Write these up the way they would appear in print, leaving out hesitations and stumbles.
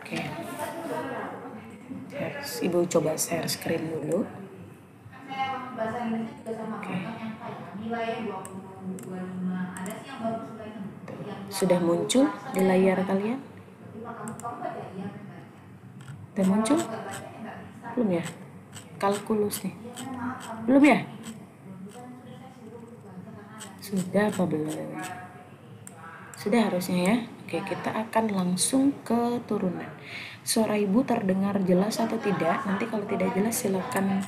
Oke. Ibu coba share screen dulu. Oke. Sudah muncul di layar kalian? Sudah muncul? Belum ya? Kalkulus nih. Belum ya? Sudah apa belum? Sudah harusnya ya. Oke, kita akan langsung ke turunan. Suara ibu terdengar jelas atau tidak? Nanti kalau tidak jelas silakan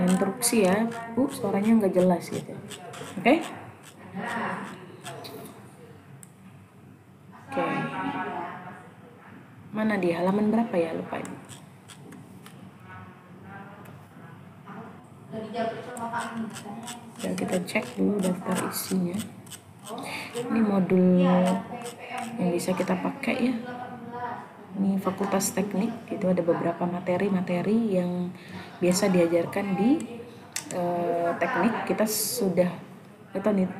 interupsi ya. Bu, suaranya nggak jelas gitu. Oke? Oke. Mana di halaman berapa ya? Lupa ibu. Ya, kita cek dulu daftar isinya. Ini modul yang bisa kita pakai ya. Ini Fakultas Teknik, itu ada beberapa materi-materi yang biasa diajarkan di teknik. Kita sudah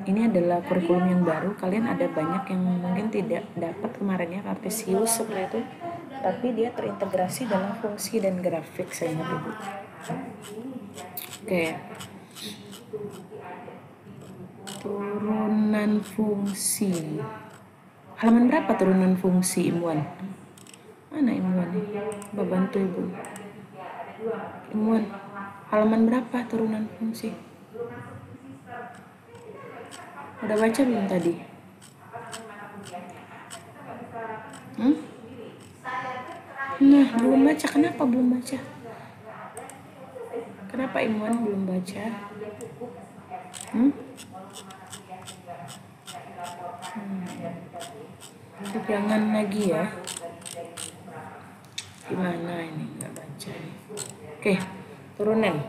ini adalah kurikulum yang baru. Kalian ada banyak yang mungkin tidak dapat kemarin ya, Kartesius seperti itu, tapi dia terintegrasi dalam fungsi dan grafik, saya ingat ibu. Oke. Turunan fungsi. Halaman berapa turunan fungsi, Imuan? Mana Imuan? Coba bantu ibu. Imuan, halaman berapa turunan fungsi? Udah baca belum tadi? Nah, belum baca. Kenapa belum baca? Kenapa Imuan belum baca? Jangan lagi ya. Gimana ini nggak baca nih? Oke, turunan.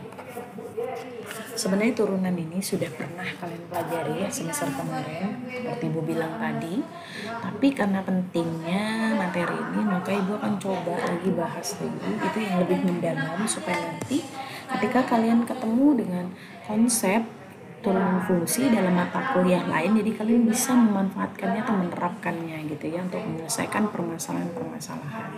Sebenarnya turunan ini sudah pernah kalian pelajari ya semester kemarin, seperti ibu bilang tadi. Tapi karena pentingnya materi ini, maka ibu akan coba lagi bahas lagi itu yang lebih mendalam, supaya nanti ketika kalian ketemu dengan konsep turunan fungsi dalam mata kuliah lain, jadi kalian bisa memanfaatkannya atau menerapkannya gitu ya untuk menyelesaikan permasalahan-permasalahan.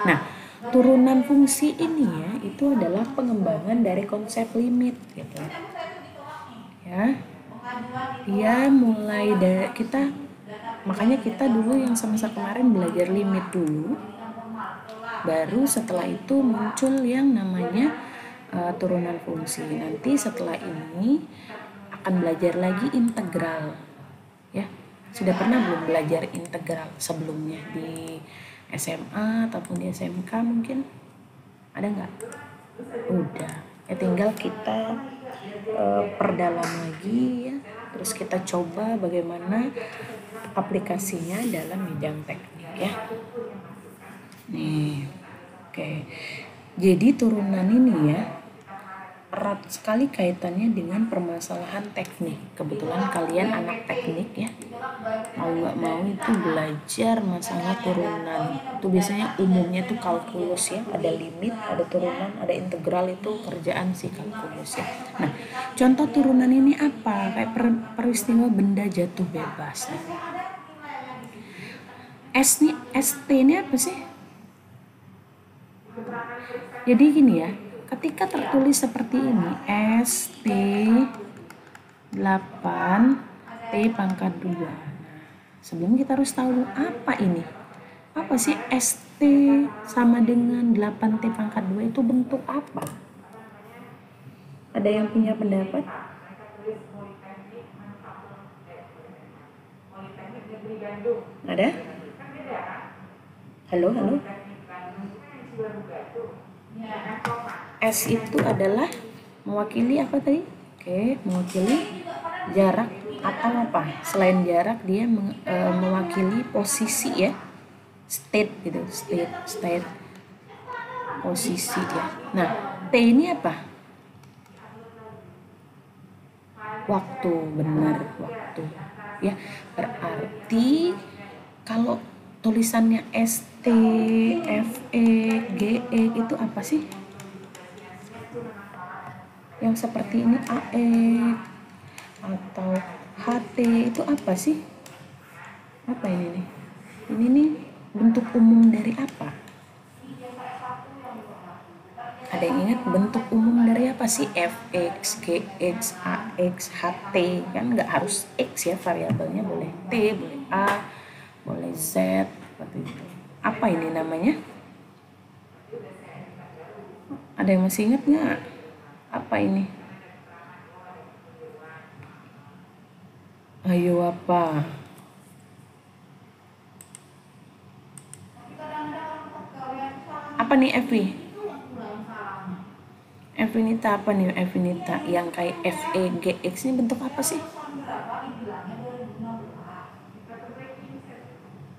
Nah, turunan fungsi ini ya itu adalah pengembangan dari konsep limit gitu ya. Dia mulai dari makanya kita dulu yang semester kemarin belajar limit dulu, baru setelah itu muncul yang namanya turunan fungsi. Nanti setelah ini akan belajar lagi integral ya. Sudah pernah belum belajar integral sebelumnya di SMA ataupun di SMK mungkin? Ada nggak? Udah. Ya tinggal kita perdalam lagi ya. Terus kita coba bagaimana aplikasinya dalam bidang teknik ya. Nih. Oke. Jadi turunan ini ya erat sekali kaitannya dengan permasalahan teknik. Kebetulan kalian anak teknik ya, mau nggak mau itu belajar masalah turunan. Itu biasanya umumnya tuh kalkulus ya, ada limit, ada turunan, ada integral, itu kerjaan si kalkulus ya. Nah, contoh turunan ini apa? Kayak peristiwa benda jatuh bebas. ST ini apa sih? Jadi gini ya, ketika tertulis seperti ini, ST 8 T pangkat 2. Nah, sebelum kita harus tahu apa ini. Apa sih ST sama dengan 8T pangkat 2 itu bentuk apa? Ada yang punya pendapat? Ada? Halo? S itu adalah mewakili apa tadi? Oke, mewakili jarak atau apa? Selain jarak, dia mewakili posisi ya, state gitu, state posisi ya. Nah, T ini apa? Waktu, benar, waktu ya. Berarti kalau tulisannya ST, FE, GE itu apa sih? Yang seperti ini AE atau HT itu apa sih? Apa ini nih? Ini nih bentuk umum dari apa? Ada yang ingat bentuk umum dari apa sih? Fx, Gx, Ax, Ht, kan nggak harus X ya variabelnya, boleh T, boleh A, boleh Z, seperti itu. Apa ini namanya? Ada yang masih ingat nggak? Apa ini? Ayo apa? Apa nih Evi? Evinita apa nih Evinita? Yang kayak Fegx ini bentuk apa sih?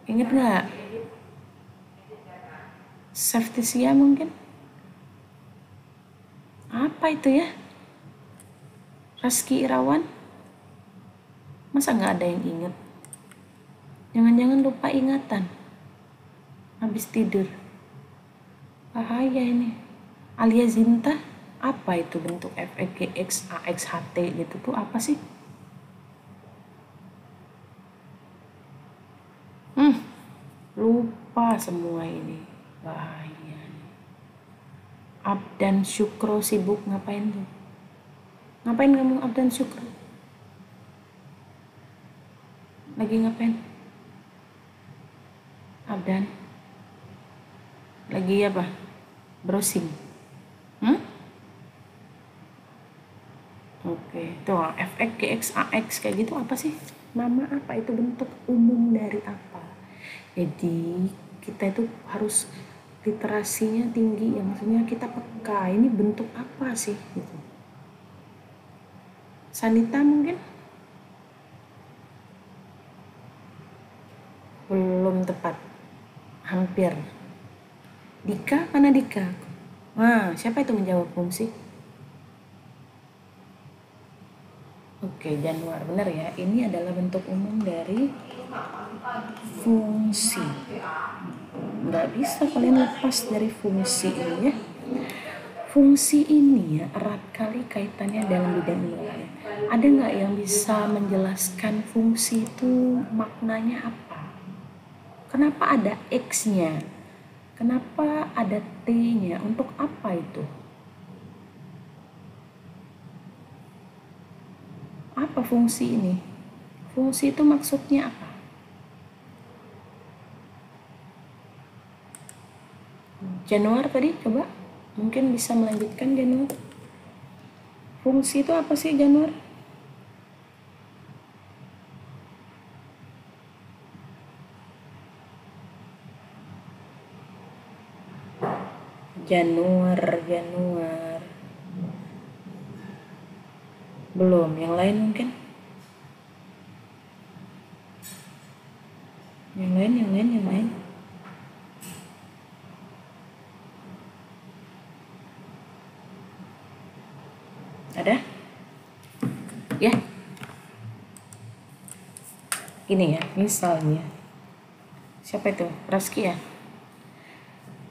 Ingat nggak? Septisia mungkin? Apa itu ya? Reski Irawan? Masa nggak ada yang ingat? Jangan-jangan lupa ingatan habis tidur. Bahaya ini. Alia Zinta, apa itu bentuk Fgx, Ax, Ht gitu tuh apa sih? Lupa semua ini. Bahaya. Abdan Syukro sibuk ngapain tuh? Ngapain kamu Abdan Syukro? Lagi ngapain? Abdan? Lagi apa? Browsing? Oke, tuh Fx, Gx, Ax kayak gitu apa sih? Nama apa? Itu bentuk umum dari apa? Jadi kita itu harus literasinya tinggi ya, maksudnya kita peka ini bentuk apa sih gitu. Sanita mungkin? Belum tepat, hampir. Dika, mana Dika? Nah, siapa itu menjawab fungsi? Oke, Januar, benar ya. Ini adalah bentuk umum dari fungsi. Nggak bisa kalian lepas dari fungsi ini ya. Fungsi ini ya erat kali kaitannya dalam bidang ilmu. Ada nggak yang bisa menjelaskan fungsi itu maknanya apa? Kenapa ada X-nya? Kenapa ada T-nya? Untuk apa itu? Apa fungsi ini? Fungsi itu maksudnya apa? Januar tadi coba mungkin bisa melanjutkan Januar. Fungsi itu apa sih Januar? Januar. Belum, yang lain mungkin? Yang lain. Ada? Ya. Ini ya, misalnya. Siapa itu? Raski ya?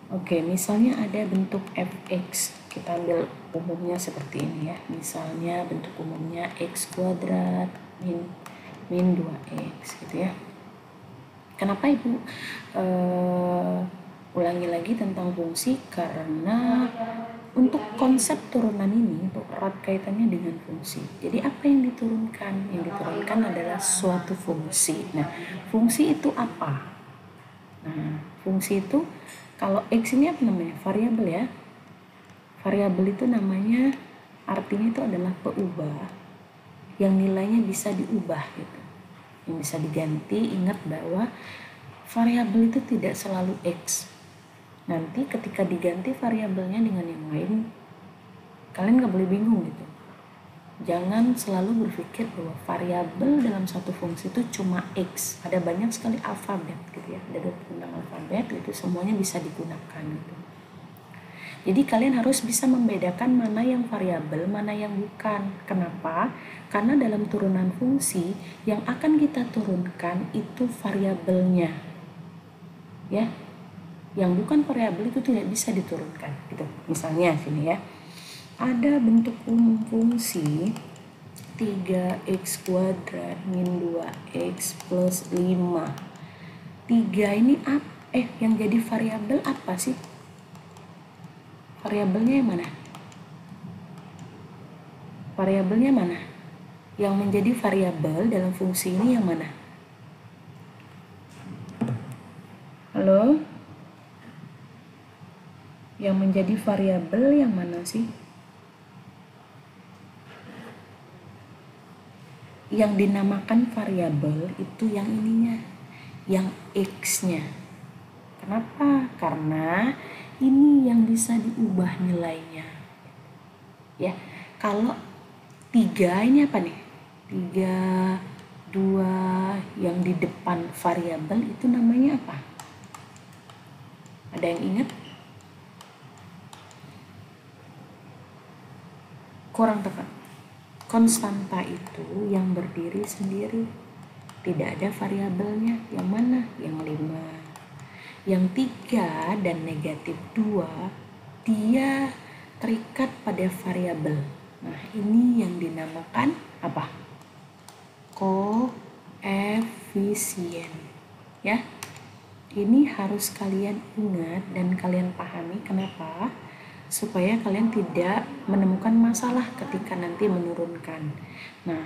Oke, misalnya ada bentuk fx. Kita ambil umumnya seperti ini ya. Misalnya bentuk umumnya x kuadrat min 2x gitu ya. Kenapa Ibu ulangi lagi tentang fungsi? Karena untuk konsep turunan ini untuk erat kaitannya dengan fungsi. Jadi apa yang diturunkan? Yang diturunkan adalah suatu fungsi. Nah, fungsi itu apa? Nah, fungsi itu kalau x ini apa namanya? Variabel ya. Variabel itu namanya artinya itu adalah peubah yang nilainya bisa diubah gitu. Yang bisa diganti. Ingat bahwa variabel itu tidak selalu x. Nanti ketika diganti variabelnya dengan yang lain, kalian gak boleh bingung gitu. Jangan selalu berpikir bahwa variabel dalam satu fungsi itu cuma x. Ada banyak sekali alfabet gitu ya. Ada 26 alfabet itu semuanya bisa digunakan gitu. Jadi kalian harus bisa membedakan mana yang variabel, mana yang bukan. Kenapa? Karena dalam turunan fungsi yang akan kita turunkan itu variabelnya. Ya. Yang bukan variabel itu tidak bisa diturunkan gitu. Misalnya sini ya. Ada bentuk umum fungsi 3x kuadrat min 2x plus 5. 3 ini apa? Yang jadi variabel apa sih? Variabelnya yang mana? Variabelnya mana? Yang menjadi variabel dalam fungsi ini yang mana? Halo? Yang menjadi variabel yang mana sih? Yang dinamakan variabel itu yang ininya, yang X-nya. Kenapa? Karena ini yang bisa diubah nilainya. Ya, kalau 3 ini apa nih? 3, 2 yang di depan variabel itu namanya apa? Ada yang ingat? Kurang tepat. Konstanta itu yang berdiri sendiri. Tidak ada variabelnya. Yang mana? Yang 5. Yang 3 dan negatif 2 dia terikat pada variabel. Nah, ini yang dinamakan apa? Koefisien. Ya. Ini harus kalian ingat dan kalian pahami. Kenapa? Supaya kalian tidak menemukan masalah ketika nanti menurunkan. Nah,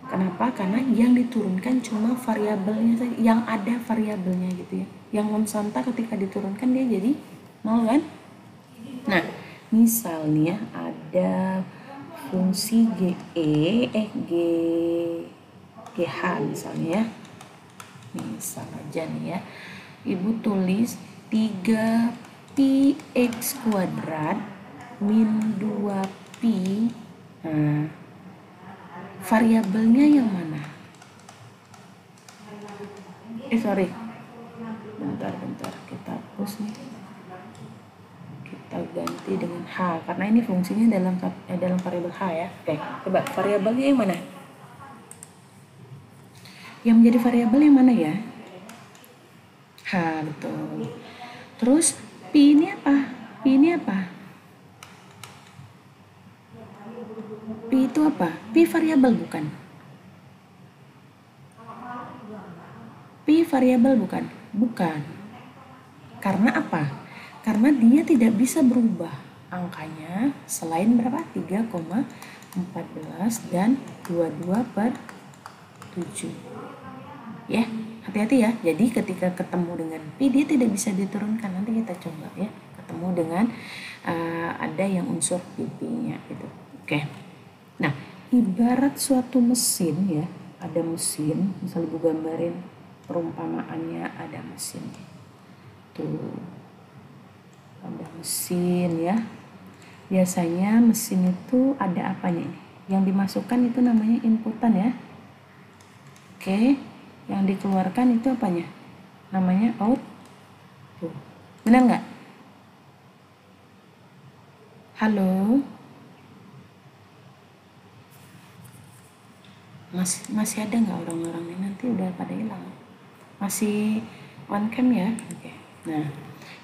kenapa? Karena yang diturunkan cuma variabelnya saja, yang ada variabelnya gitu ya. Yang konstanta ketika diturunkan dia jadi 0 kan? Nah, misalnya ada fungsi GH misalnya ya. Misal aja nih ya. Ibu tulis 3 pi x kuadrat min 2 pi. Nah, variabelnya yang mana? Sorry, bentar kita hapus nih, kita ganti dengan H karena ini fungsinya dalam variabel H ya. Oke, coba variabelnya yang mana? Yang menjadi variabel yang mana ya? H, betul. Terus pi ini apa? Pi ini apa? Pi itu apa? Pi variabel bukan? Pi variabel bukan? Bukan. Karena apa? Karena dia tidak bisa berubah angkanya selain berapa? 3,14 dan 22/7. Ya, hati-hati ya. Jadi ketika ketemu dengan pi dia tidak bisa diturunkan. Nanti kita coba ya. Ketemu dengan ada yang unsur pi-nya gitu. Oke. Nah, ibarat suatu mesin ya, ada mesin, misalnya Ibu gambarin perumpamaannya ada mesin. Tuh. Ada mesin ya. Biasanya mesin itu ada apanya ini? Yang dimasukkan itu namanya inputan ya. Oke. Yang dikeluarkan itu apanya? Namanya output. Benar nggak? Halo? Masih ada nggak orang-orang ini? Nanti udah pada hilang. Masih on cam ya? Oke. Nah,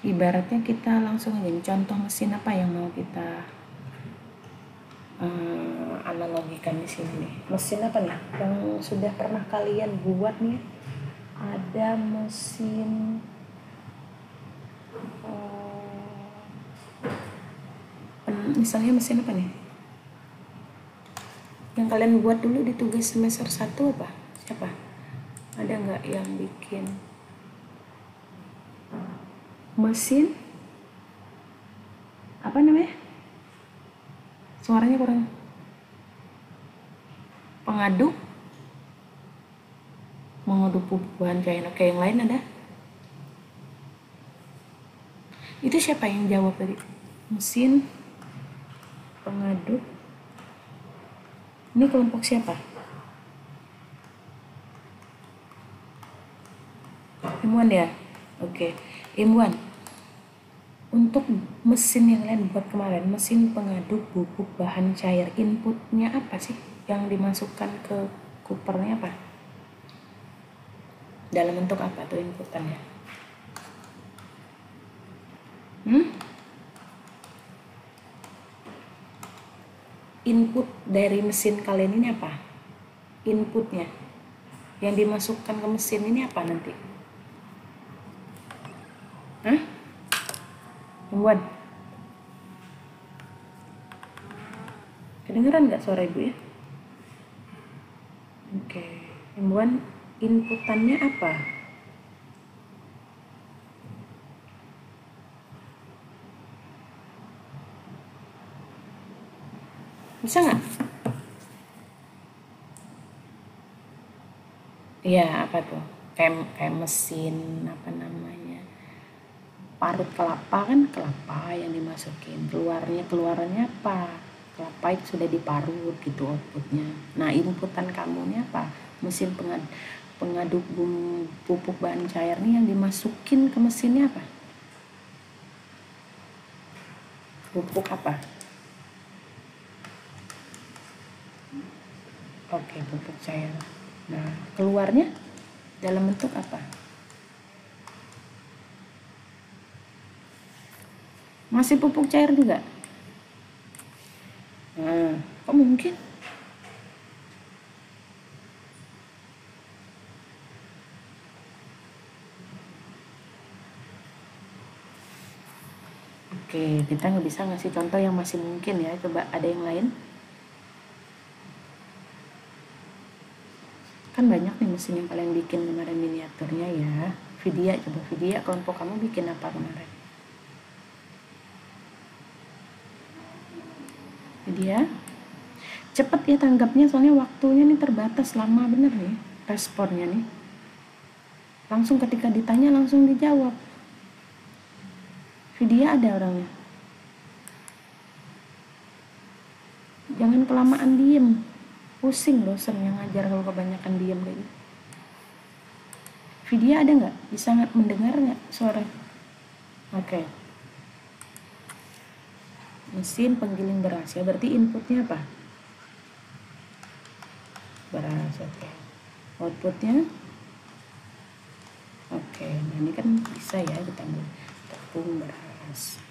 ibaratnya kita langsung aja contoh mesin apa yang mau kita analogikan di sini nih. Mesin apa nih yang sudah pernah kalian buat nih? Ada mesin misalnya mesin apa nih? Yang kalian buat dulu di tugas semester 1 apa? Siapa? Ada nggak yang bikin mesin apa namanya? Suaranya kurang. Pengaduk mengaduk bahan cair. Oke, yang lain ada? Itu siapa yang jawab tadi? Mesin pengaduk. Ini kelompok siapa? Ilmuwan ya? Oke. Ilmuwan. Untuk mesin yang kalian buat kemarin, mesin pengaduk bubuk bahan cair, inputnya apa sih? Yang dimasukkan ke kupernya apa? Dalam bentuk apa tuh inputannya? Input dari mesin kalian ini apa? Inputnya yang dimasukkan ke mesin ini apa nanti? Hah? Imbuan? Kedengeran nggak suara ibu ya? Oke. Imbuan, inputannya apa? Bisa nggak? Iya, apa tuh? Kayak mesin, apa namanya? Parut kelapa, kan kelapa yang dimasukin. Keluarannya apa? Kelapa itu sudah diparut gitu outputnya. Nah, inputan kamu ini apa? Mesin pengaduk pupuk bahan cair nih yang dimasukin ke mesinnya apa? Pupuk apa? Oke, pupuk cair. Nah, keluarnya dalam bentuk apa? Masih pupuk cair juga? Nah, kok mungkin? Oke, kita nggak bisa ngasih contoh yang masih mungkin ya. Coba ada yang lain? Kan banyak nih mesin yang kalian bikin kemarin miniaturnya ya. Vidya, coba Vidya, kelompok kamu bikin apa kemarin? Vidya, cepet ya tanggapnya soalnya waktunya nih terbatas, lama bener nih responnya nih. Langsung ketika ditanya langsung dijawab. Vidya ada orangnya. Jangan kelamaan diem. Pusing dosen yang ngajar kalau kebanyakan diem kayak gitu. Vidya ada nggak? Bisa nggak mendengar nggak suara? Oke. Mesin penggiling beras ya, berarti inputnya apa? Beras, oke. Outputnya? Oke, nah ini kan bisa ya kita ambil tepung beras.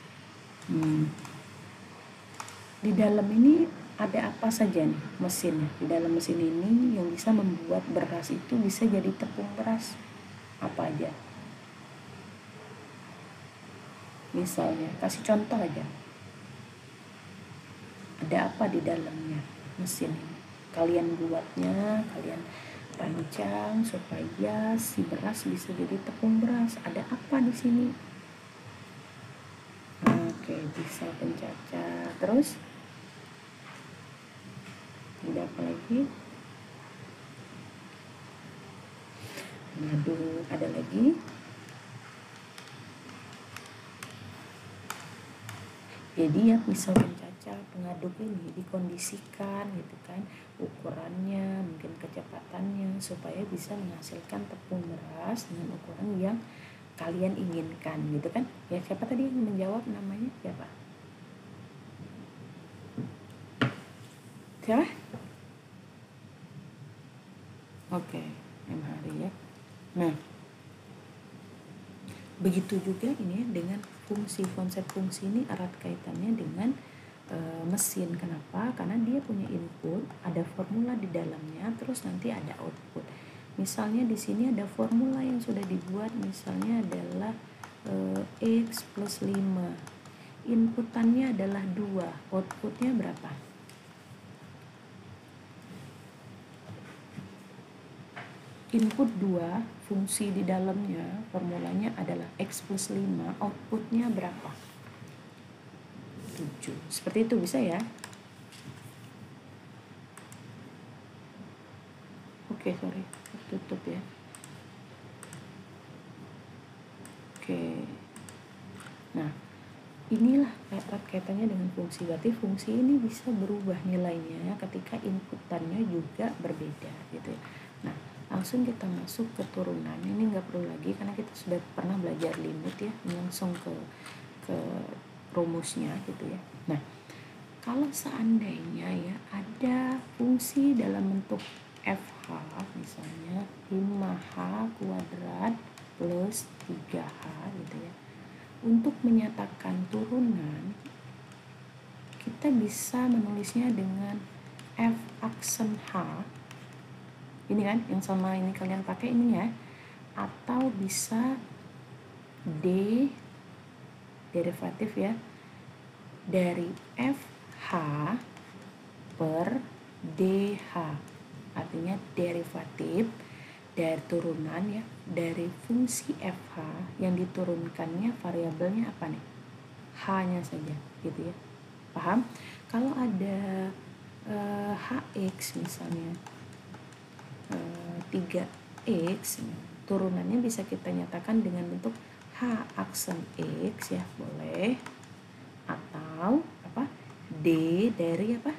Di dalam ini ada apa saja nih mesinnya? Di dalam mesin ini yang bisa membuat beras itu bisa jadi tepung beras. Apa aja? Misalnya, kasih contoh aja. Ada apa di dalamnya mesin ini? Kalian buatnya, kalian rancang supaya si beras bisa jadi tepung beras. Ada apa di sini? Oke, bisa pencacah. Terus? Ada apa lagi? Madu, ada lagi? Jadi ya pisau pencacah pengaduk ini dikondisikan gitu kan, ukurannya, mungkin kecepatannya supaya bisa menghasilkan tepung beras dengan ukuran yang kalian inginkan gitu kan. Ya siapa tadi yang menjawab, namanya siapa? Siapa? Oke, M Hari ya. Nah, begitu juga ini dengan fungsi, konsep fungsi ini erat kaitannya dengan mesin. Kenapa? Karena dia punya input, ada formula di dalamnya, terus nanti ada output. Misalnya di sini ada formula yang sudah dibuat, misalnya adalah X plus 5. Inputannya adalah 2, outputnya berapa? Input 2, fungsi di dalamnya, formulanya adalah X plus 5, outputnya berapa? 7. Seperti itu bisa ya? Oke, sorry, tutup ya. Oke. Nah, inilah erat kaitannya dengan fungsi. Berarti fungsi ini bisa berubah nilainya ketika inputannya juga berbeda gitu ya. Nah, langsung kita masuk ke turunan. Ini nggak perlu lagi karena kita sudah pernah belajar limit ya, langsung ke rumusnya gitu ya. Nah, kalau seandainya ya ada fungsi dalam bentuk FH, misalnya 5H kuadrat plus 3H gitu ya. Untuk menyatakan turunan, kita bisa menulisnya dengan F aksen H. Ini kan yang sama ini kalian pakai ini ya. Atau bisa D derivatif ya dari FH per DH, artinya derivatif dari turunan ya dari fungsi FH yang diturunkannya variabelnya apa nih, H-nya saja gitu ya. Paham? Kalau ada HX misalnya 3X, turunannya bisa kita nyatakan dengan bentuk H aksen X ya, boleh, atau apa, D dari apa,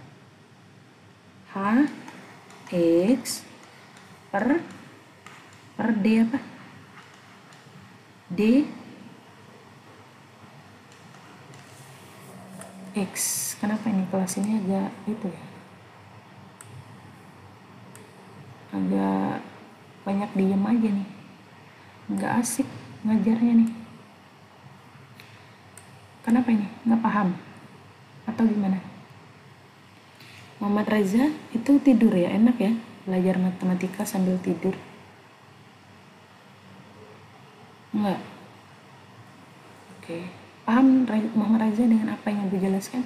H X per D apa, D X. Kenapa ini kelas ini agak itu ya, agak banyak diem aja nih, nggak asik ngajarnya nih. Kenapa ini, nggak paham atau gimana? Muhammad Reza itu tidur ya, enak ya belajar matematika sambil tidur? Enggak? Oke. Paham Muhammad Reza dengan apa yang Ibu jelaskan?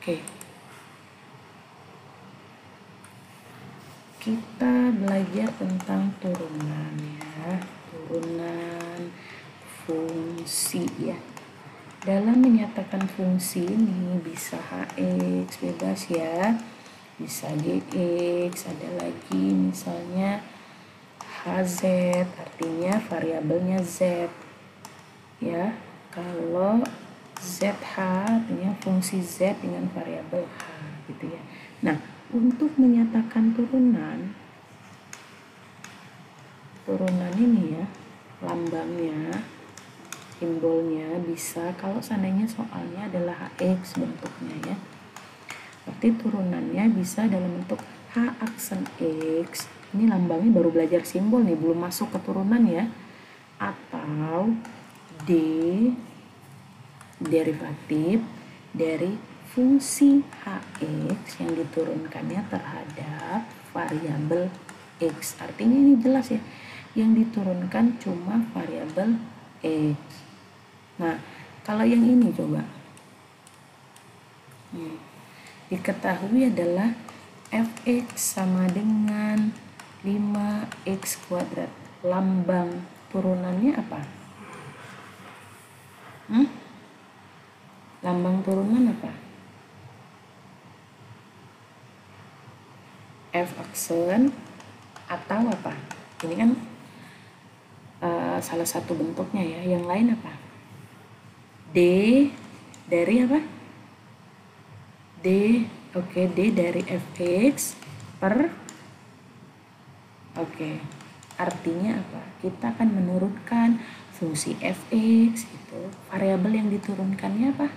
Oke. Kita belajar tentang turunan ya, turunan fungsi ya. Dalam menyatakan fungsi ini bisa HX bebas ya, bisa GX, ada lagi misalnya HZ, artinya variabelnya Z ya. Kalau ZH artinya fungsi Z dengan variabel H gitu ya. Nah, untuk menyatakan turunan ini ya, lambangnya, simbolnya bisa, kalau seandainya soalnya adalah HX bentuknya ya, berarti turunannya bisa dalam bentuk H aksen X, ini lambangnya baru belajar simbol nih, belum masuk ke turunan ya, atau D derivatif dari fungsi HX yang diturunkannya terhadap variabel X. Artinya ini jelas ya, yang diturunkan cuma variabel X. Nah, kalau yang ini coba diketahui adalah Fx sama dengan 5x kuadrat. Lambang turunannya apa? Lambang turunan apa? F aksen atau apa? Ini kan salah satu bentuknya ya. Yang lain apa? D dari apa? D, oke, D dari Fx per, oke, artinya apa? Kita akan menurunkan fungsi Fx itu, variabel yang diturunkannya apa?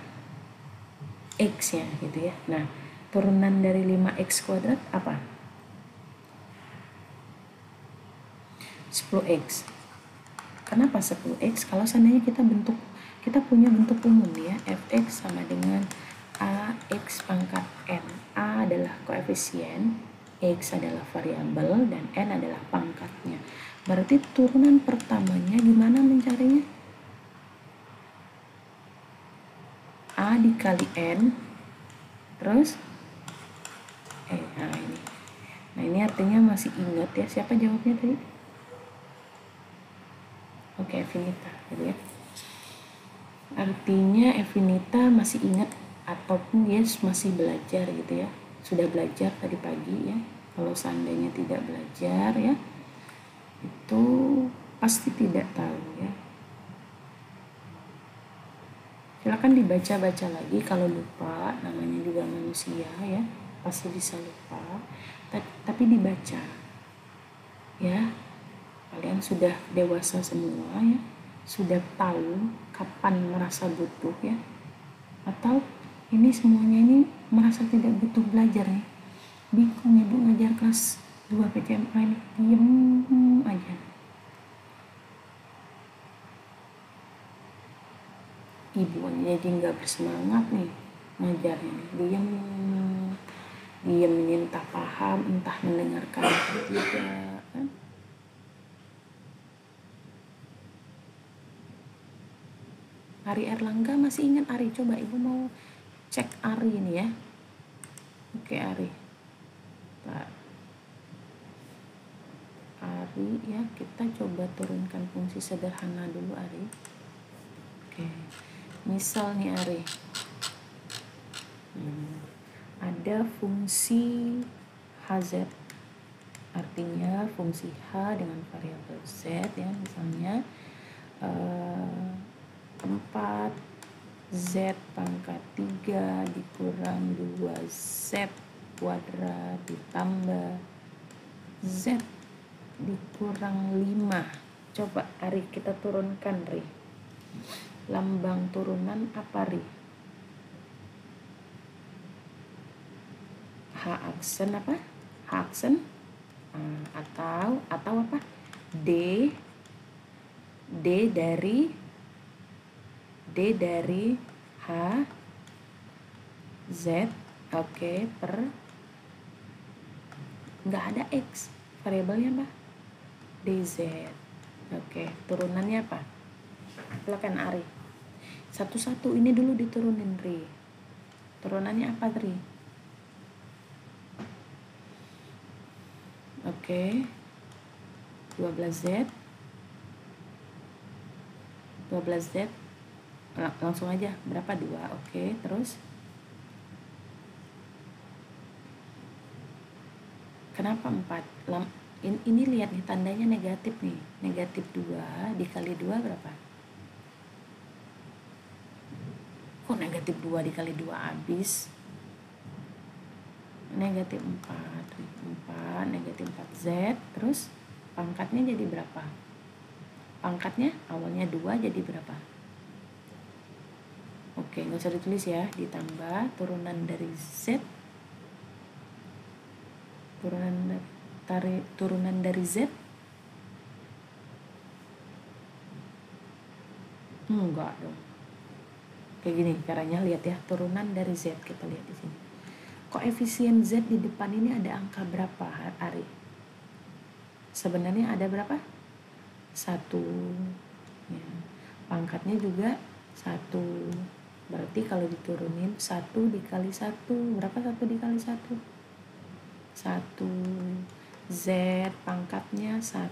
X ya gitu ya. Nah, turunan dari 5x kuadrat apa? 10x. Kenapa 10x? Kalau seandainya kita punya bentuk umum ya, Fx sama dengan AX pangkat N. A adalah koefisien, X adalah variabel, dan N adalah pangkatnya. Berarti turunan pertamanya gimana mencarinya? A dikali N, terus nah ini artinya masih ingat ya, siapa jawabnya tadi? Oke, Evinita gitu ya. Artinya Evinita masih ingat ataupun dia masih belajar gitu ya, sudah belajar tadi pagi ya. Kalau seandainya tidak belajar ya, itu pasti tidak tahu ya. Silakan dibaca-baca lagi, kalau lupa, namanya juga manusia ya, pasti bisa lupa, tapi dibaca ya. Kalian sudah dewasa semua ya, sudah tahu kapan merasa butuh ya, atau ini semuanya ini merasa tidak butuh belajar nih, bingung ibu ngajar kelas 2 PCMA ini, diem aja. Ibu jadi nggak bersemangat nih ngajarnya, diem entah paham entah mendengarkan tidak kan. Ari Erlangga, masih ingat Ari? Coba ibu mau cek Ari ini ya. Oke, Ari. Ari ya, kita coba turunkan fungsi sederhana dulu Ari. Oke, misal nih Ari, ada fungsi HZ, artinya fungsi H dengan variabel Z ya, misalnya 4Z pangkat 3 dikurang 2Z kuadrat ditambah Z dikurang 5. Coba Ari kita turunkan Ri. Lambang turunan apa Ri? H aksen apa? H aksen atau apa? D dari H Z, oke, per nggak ada X, variabelnya apa? DZ. Oke, turunannya apa? Silakan Ari. Satu-satu ini dulu diturunin Ri. Turunannya apa Ri? Oke. 12Z. Langsung aja, berapa? 2. Oke, terus kenapa 4? Ini lihat nih, tandanya negatif nih. Negatif 2 dikali 2 berapa? Kok negatif 2 dikali 2 habis? Negatif 4, negatif 4Z. Terus pangkatnya jadi berapa? Pangkatnya awalnya 2 jadi berapa? Oke, nggak usah ditulis ya. Ditambah turunan dari Z, turunan dari Z. Enggak dong. Kayak gini caranya, lihat ya, turunan dari Z. Kita lihat di sini. Koefisien Z di depan ini ada angka berapa, Ari? Sebenarnya ada berapa? 1. Ya. Pangkatnya juga 1. Berarti kalau diturunin 1 dikali 1, berapa 1 dikali 1? 1. Z pangkatnya 1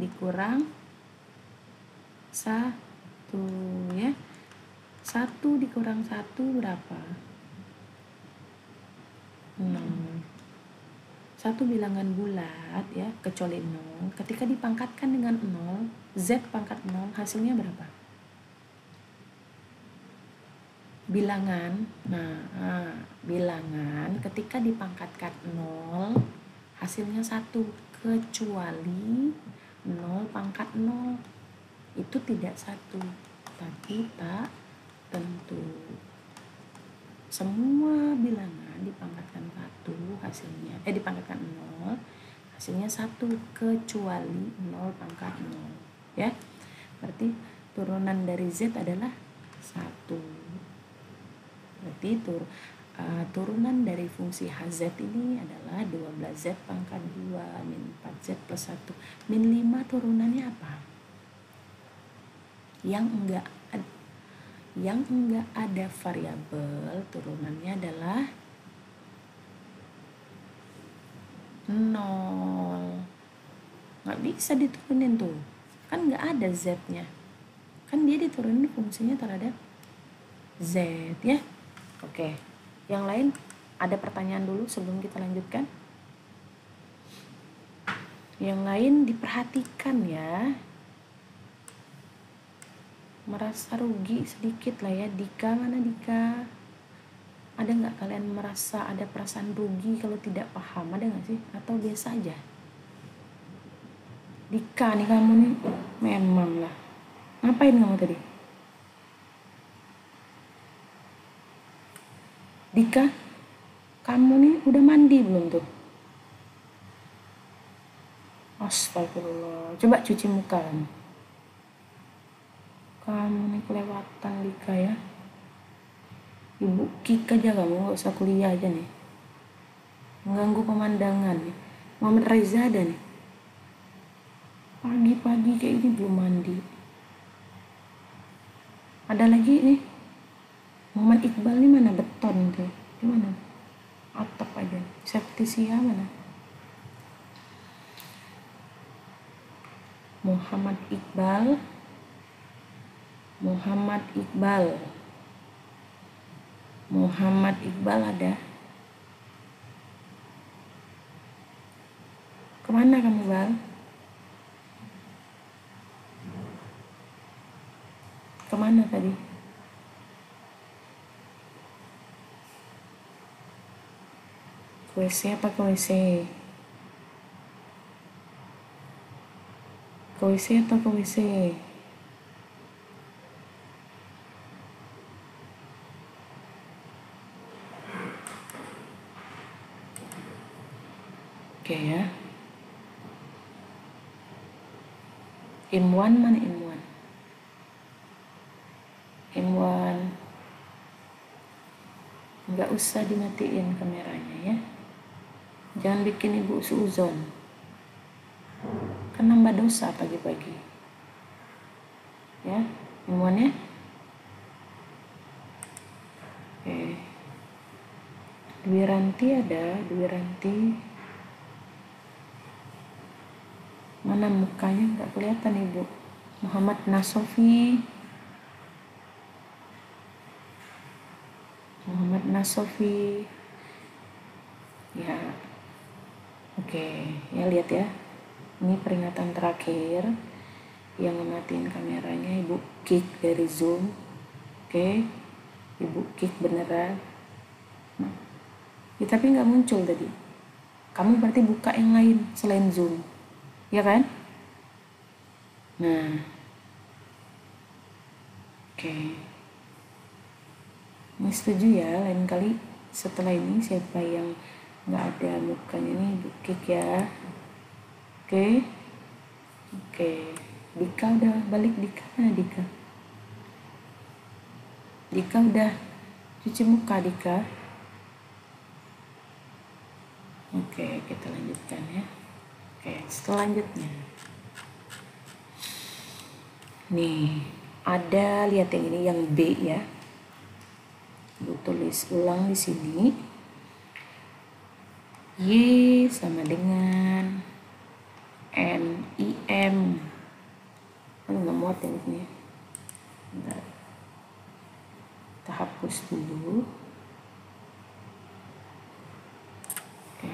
dikurang 1 ya. 1 dikurang 1 berapa? 0. 1 bilangan bulat ya, kecuali 0. Ketika dipangkatkan dengan 0, Z pangkat 0 hasilnya berapa? Bilangan. Bilangan ketika dipangkatkan 0 hasilnya 1, kecuali 0 pangkat 0 itu tidak 1, tapi tak tentu. Semua bilangan dipangkatkan 1 hasilnya dipangkatkan 0 hasilnya 1, kecuali 0 pangkat 0 ya. Berarti turunan dari Z adalah 1. Berarti turunan dari fungsi HZ ini adalah 12Z pangkat 2 min 4Z plus 1. Min 5 turunannya apa? Yang enggak ada variabel, turunannya adalah 0. Nggak bisa diturunin tuh, kan nggak ada Z-nya, kan dia diturunin fungsinya terhadap Z ya. Oke, yang lain ada pertanyaan dulu sebelum kita lanjutkan? Yang lain diperhatikan ya, merasa rugi sedikit lah ya. Dika, mana Dika? Ada nggak kalian merasa ada perasaan rugi kalau tidak paham? Ada nggak sih? Atau biasa aja? Dika nih, kamu nih memang lah. Ngapain kamu tadi? Dika, kamu nih udah mandi belum tuh? Astagfirullah, coba cuci muka kamu. Kamu nih kelewatan Dika ya. Ibu kick aja kamu, gak usah kuliah aja nih. Mengganggu pemandangan nih. Muhammad Reza ada nih. Pagi-pagi kayak gini belum mandi. Ada lagi nih, Muhammad Iqbal nih mana? Beton tuh, gimana? Atap aja. Septisia mana? Muhammad Iqbal, Muhammad Iqbal, Muhammad Iqbal ada. Kemana kamu, Bal? Kemana tadi? Ke WC apa ke WC? Ke WC atau ke WC? Oke ya. Imwan mana Imwan? Imwan. Nggak usah dimatiin kameranya ya. Jangan bikin ibu suuzon. Kan nambah dosa pagi-pagi. Ya, Imwan ya. Oke. Dwi Ranti ada, Dwi Ranti. Mana mukanya nggak kelihatan ibu. Muhammad Nasofi, Muhammad Nasofi ya. Oke ya, lihat ya, ini peringatan terakhir. Yang ngematiin kameranya ibu kick dari Zoom. Oke, ibu kick beneran. Ya, tapi nggak muncul tadi. Kamu berarti buka yang lain selain Zoom, ya kan? Nah, oke. Ini setuju ya, lain kali setelah ini siapa yang nggak ada mukanya nih ibu kick ya. Oke. Dika udah balik. Dika mana Dika? Dika udah cuci muka Dika. Oke, kita lanjutkan ya. Oke, selanjutnya nih ada, lihat yang ini, yang B ya. Gue tulis ulang di sini. Y sama dengan NIM. Nggak muat ya ini. Bentar. Kita hapus dulu. Oke.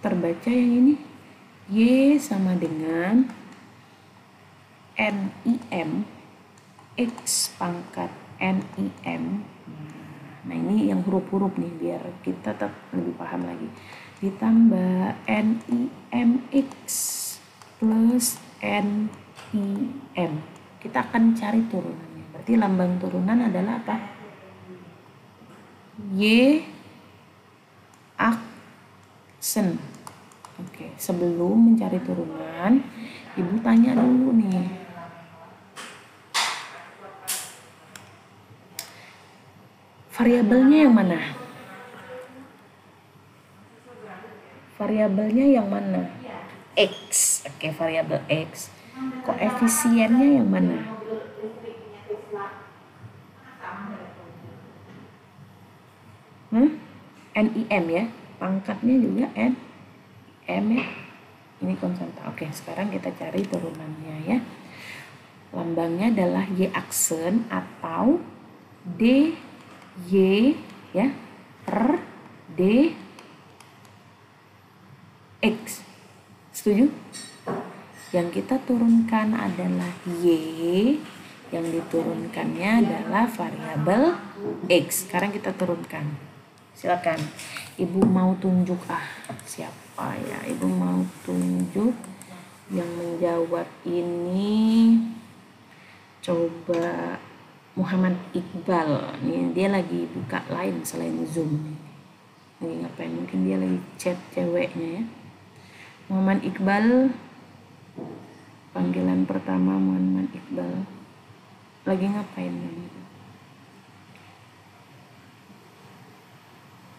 Terbaca yang ini. Y sama dengan NIM X pangkat NIM. Nah ini yang huruf-huruf nih biar kita tetap lebih paham lagi. Ditambah NIMX plus NIM. Kita akan cari turunannya. Berarti lambang turunan adalah apa? Y aksen. Oke, sebelum mencari turunan, ibu tanya dulu nih. Variabelnya yang mana? Variabelnya yang mana? X. Oke, variabel X. Koefisiennya yang mana? NIM ya. Pangkatnya juga NIM ya. Ini konstanta. Oke, sekarang kita cari turunannya ya. Lambangnya adalah Y aksen atau D Y ya per D X. Setuju? Yang kita turunkan adalah Y, yang diturunkannya adalah variabel X. Sekarang kita turunkan. Silakan. Ibu mau tunjuk siapa ya? Ibu mau tunjuk yang menjawab ini. Coba Muhammad Iqbal. Nih dia lagi buka lain selain Zoom nih. Lagi ngapain? Mungkin dia lagi chat ceweknya ya. Muhammad Iqbal, panggilan pertama Muhammad Iqbal. Lagi ngapain nih?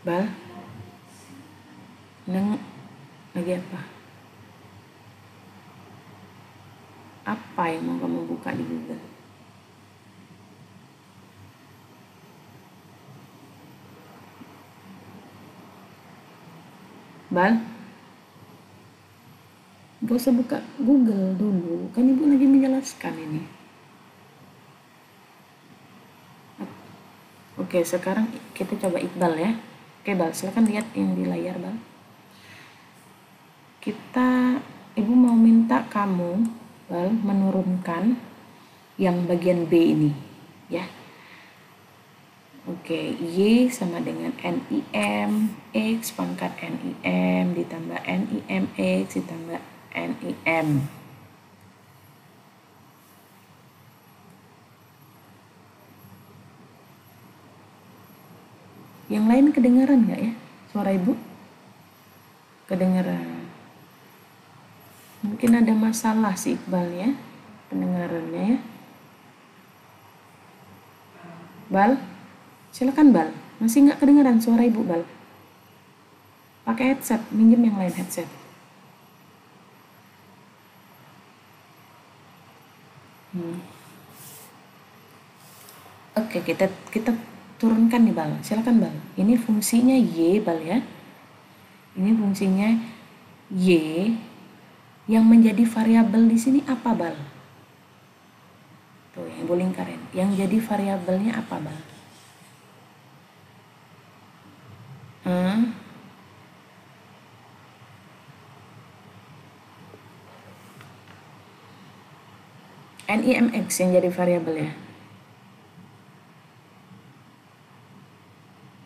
Bal? Neng lagi apa? Apa yang mau kamu buka di Google? Bal, gak usah buka Google dulu, kan ibu lagi menjelaskan ini. Oke, sekarang kita coba Iqbal ya. Oke Bal, silakan lihat yang di layar Bal. Ibu mau minta kamu Bal menurunkan yang bagian B ini ya. Oke, Y sama dengan NIM X pangkat NIM ditambah NIM X ditambah NIM. Yang lain kedengaran nggak ya suara ibu? Kedengaran. Mungkin ada masalah si Iqbal ya pendengarannya ya. Bal, silakan Bal. Masih nggak kedengaran suara ibu Bal? Pakai headset, minjem yang lain headset. Oke, kita turunkan nih Bal. Silakan Bal. Ini fungsinya Y Bal ya. Ini fungsinya Y. Yang menjadi variabel di sini apa Bal? Tuh yang ibu lingkarin. Yang jadi variabelnya apa Bal? NIMX yang jadi variabel ya.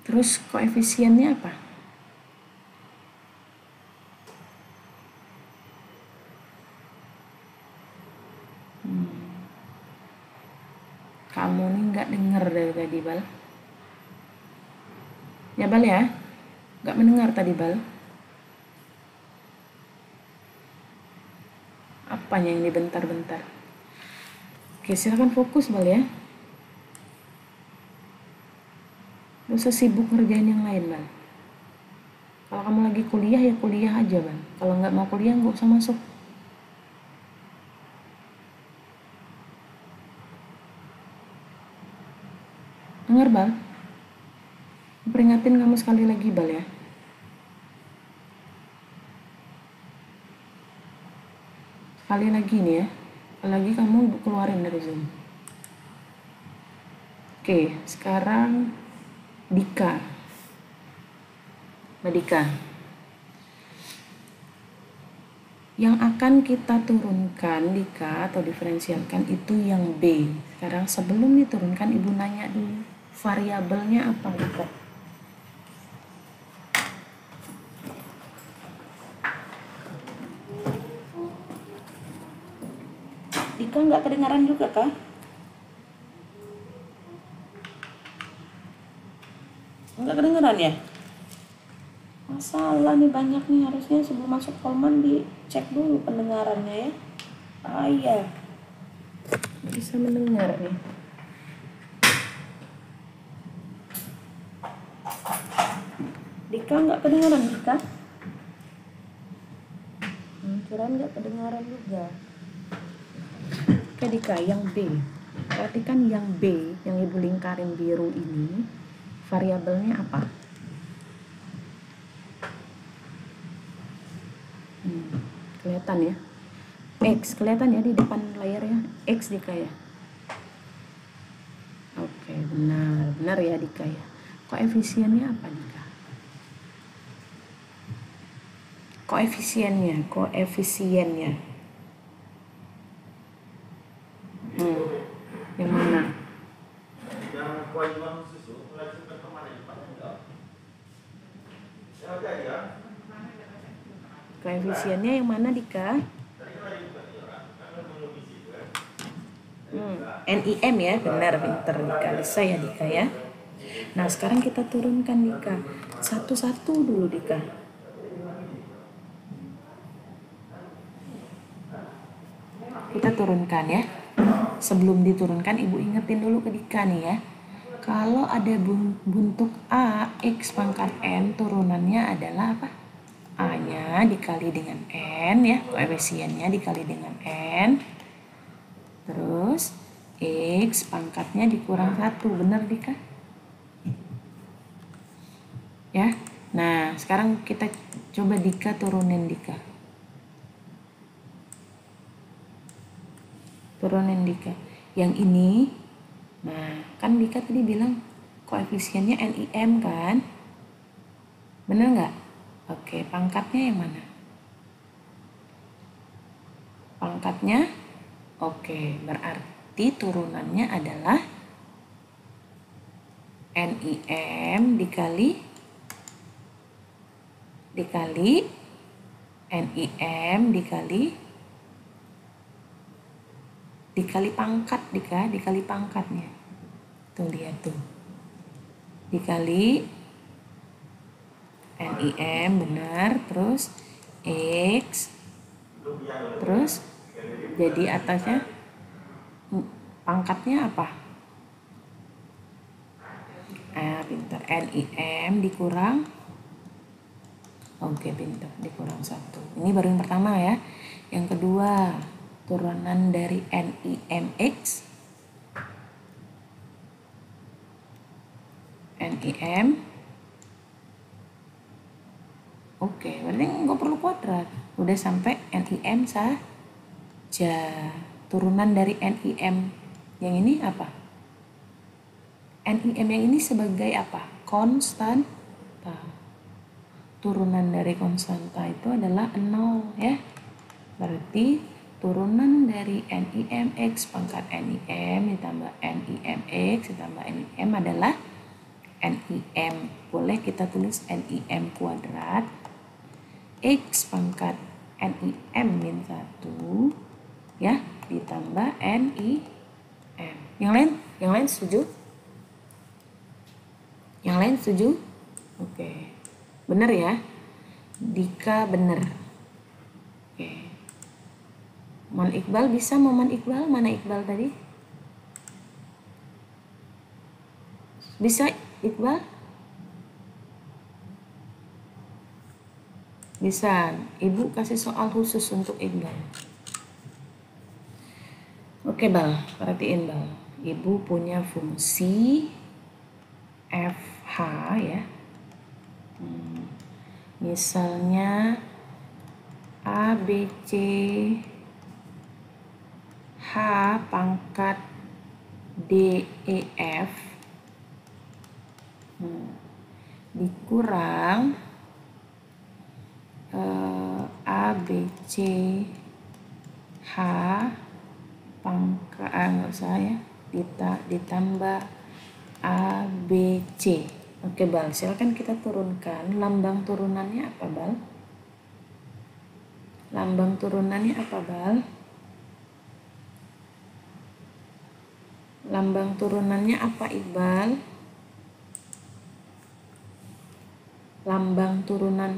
Terus koefisiennya apa? Kamu nih nggak denger dari tadi Bal. Ya Bal ya, nggak mendengar tadi Bal. Apanya yang dibentar-bentar? Oke, silakan fokus Bal ya. Gak usah sibuk ngerjain yang lain Bal. Kalau kamu lagi kuliah ya kuliah aja Bal. Kalau nggak mau kuliah nggak usah masuk. Dengar Bal? Peringatin kamu sekali lagi Bal ya. Sekali lagi nih ya. Apalagi kamu keluarin dari Zoom. Oke, sekarang Dika. Mbak Dika. Yang akan kita turunkan Dika atau diferensialkan itu yang B. Sekarang sebelum diturunkan ibu nanya dulu variabelnya apa Dika? Dika nggak kedengaran juga kah? Nggak kedengaran ya? Masalah nih banyak nih, harusnya sebelum masuk Polman dicek dulu pendengarannya ya. Iya, bisa mendengar nih. Dika nggak kedengaran Dika? Kirain nggak kedengaran juga. Oke Dika, yang B. Perhatikan yang B, yang ibu lingkarin biru ini, variabelnya apa? Kelihatan ya? X, kelihatan ya di depan layar ya? X Dika ya? Oke, benar ya Dika ya. Koefisiennya apa Dika? Koefisiennya. Yang mana? Koefisiennya yang mana Dika? NIM ya, benar, pinter Dika, bisa ya Dika ya. Nah sekarang kita turunkan Dika, satu-satu dulu Dika. Kita turunkan ya. Sebelum diturunkan ibu ingetin dulu ke Dika nih ya. Kalau ada bentuk A, X pangkat N, turunannya adalah apa? A-nya dikali dengan N ya, koefisiennya dikali dengan N. Terus X pangkatnya dikurang 1. Benar Dika? Ya. Nah, sekarang kita coba Dika turunin Dika. Turunin Dika. Yang ini, nah kan Dika tadi bilang koefisiennya NIM kan? Bener nggak? Oke, pangkatnya yang mana? Pangkatnya, oke, berarti turunannya adalah NIM dikali NIM dikali pangkat dikali pangkatnya. Tuh lihat tuh. Dikali NIM benar, terus X, terus jadi atasnya pangkatnya apa? Pintar. NIM dikurang, oke pintar, dikurang 1. Ini baru yang pertama ya. Yang kedua, turunan dari NIMX, NIM, oke, berarti nggak perlu kuadrat, udah sampai NIM saja. Turunan dari NIM yang ini apa? NIM yang ini sebagai apa? Konstanta. Turunan dari konstanta itu adalah 0 ya. Berarti turunan dari NIMX pangkat NIM ditambah NIMX ditambah NIM adalah NIM. Boleh kita tulis NIM kuadrat X pangkat NIM min 1 ya ditambah NIM. Yang lain setuju? Yang lain setuju? Oke. Bener ya? Dika bener. Oke. Mon Iqbal bisa? Momen Iqbal? Mana Iqbal tadi? Bisa Iqbal? Bisa. Ibu kasih soal khusus untuk Iqbal. Oke Bal, perhatiin Bal. Ibu punya fungsi FH ya. Misalnya A, B, C, H pangkat D, E, F dikurang A, B, C, H pangkat nggak usah ya, ditambah A, B, C. Oke Bal, silakan kita turunkan. Lambang turunannya apa Bal? Lambang turunannya apa Bal? Lambang turunannya apa Iqbal? Lambang turunan.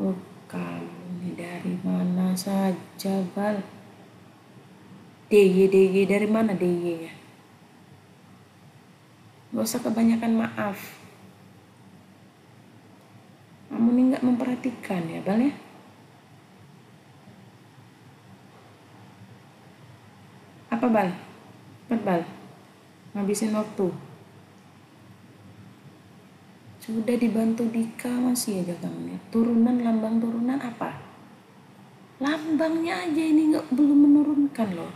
Oh, kamu dari mana saja Bal? DY dari mana DY nya? Gak usah kebanyakan maaf. Kamu ini gak memperhatikan ya Bal ya? Apa Bal? Cepat Bal, ngabisin waktu. Sudah dibantu Dika masih aja kamu ya. Turunan, lambang turunan apa? Lambangnya aja ini belum menurunkan loh.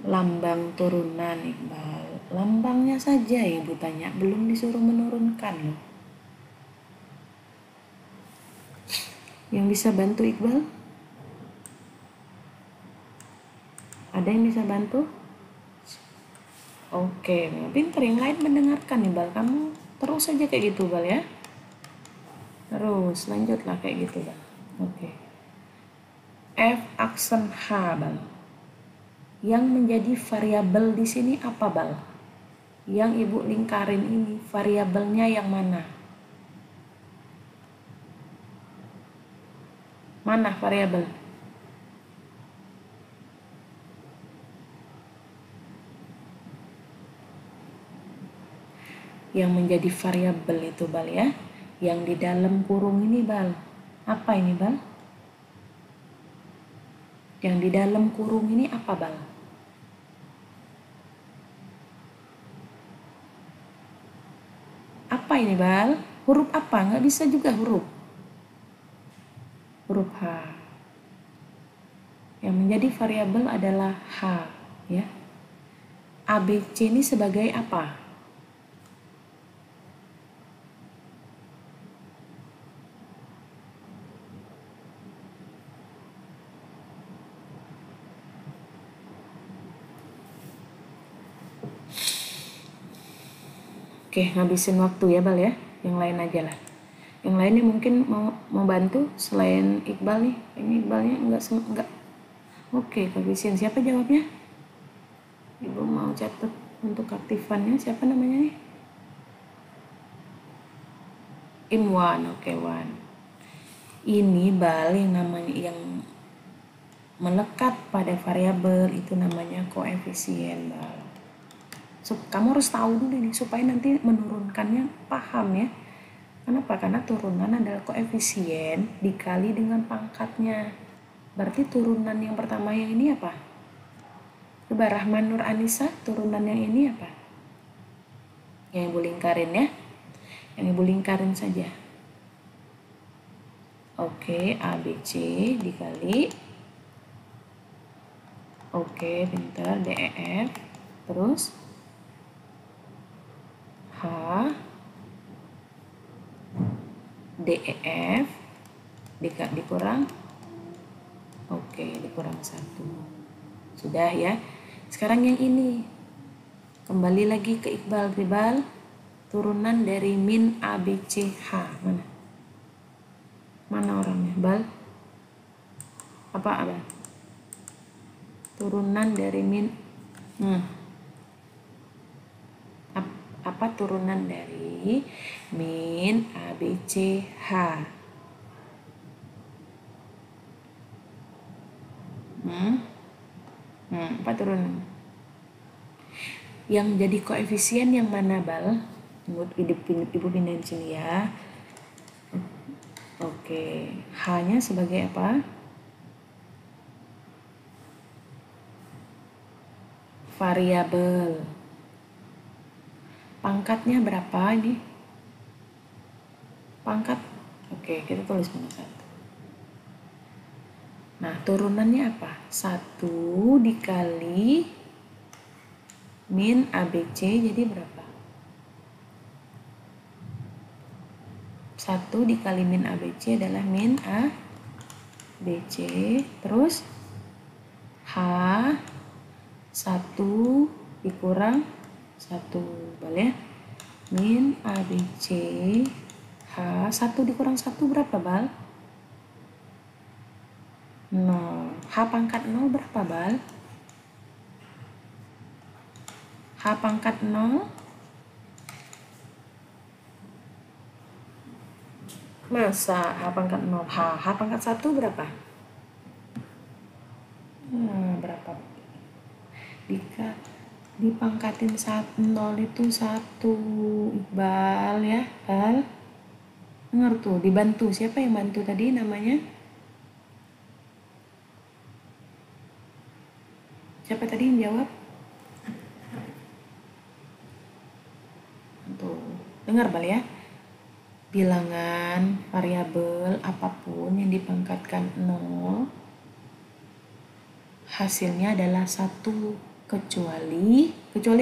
Lambang turunan Iqbal, lambangnya saja Ibu tanya, belum disuruh menurunkan loh. Yang bisa bantu Iqbal? Ada yang bisa bantu? Oke, pinter, yang lain mendengarkan nih Bal. Kamu terus aja kayak gitu Bal ya. Terus lanjutlah kayak gitu Bal. Oke. F aksen H Bal. Yang menjadi variabel di sini apa Bal? Yang Ibu lingkarin ini variabelnya yang mana? Mana variabel? Yang menjadi variabel itu Bal ya. Yang di dalam kurung ini Bal. Apa ini Bal? Yang di dalam kurung ini apa Bal? Apa ini Bal? Huruf apa? Nggak bisa juga huruf. Huruf H. Yang menjadi variabel adalah H ya. ABC ini sebagai apa? Oke, ngabisin waktu ya Bal ya. Yang lain aja lah. Yang lainnya mungkin mau bantu selain Iqbal nih. Ini Iqbalnya enggak. Oke, ngabisin. Siapa jawabnya? Ibu mau catat untuk aktifannya. Siapa namanya nih? Imwan. Oke, Wan. Ini Bal yang namanya yang melekat pada variabel itu namanya koefisien Bal. Kamu harus tahu dulu nih supaya nanti menurunkannya paham ya. Kenapa? Karena turunan adalah koefisien dikali dengan pangkatnya. Berarti turunan yang pertama yang ini apa? Coba Rahman Nur Anissa, turunan yang ini apa? Yang ibu lingkarin ya. Yang ibu lingkarin saja. Oke, ABC dikali. Oke, pintar. DEF. Terus H DEF dikurang. Oke, dikurang 1. Sudah ya. Sekarang yang ini. Kembali lagi ke Iqbal. Turunan dari min ABCH. Mana? Mana orangnya? Bal? Apa? Turunan dari min apa turunan dari min ABCH? Apa turunan? Yang jadi koefisien yang mana Bal? Ibu pindahin sini ya. Oke, H-nya sebagai apa? Variabel. Pangkatnya berapa ini? Pangkat. Oke, kita tulis mana 1. Nah, turunannya apa? 1 dikali min ABC jadi berapa? 1 dikali min ABC adalah min ABC. Terus H 1 dikurang 1. Boleh? Min ABC H 1 dikurang 1 berapa Bal? 0. H pangkat 0 berapa Bal? H pangkat 0 masa H pangkat 0? H pangkat 1 berapa? Berapa? Dipangkatin 0 itu 1 Iqbal ya Bal. Dengar tuh, dibantu. Siapa yang bantu tadi namanya? Siapa tadi yang jawab? Tuh, dengar Bal ya. Bilangan variabel apapun yang dipangkatkan 0 hasilnya adalah 1 kecuali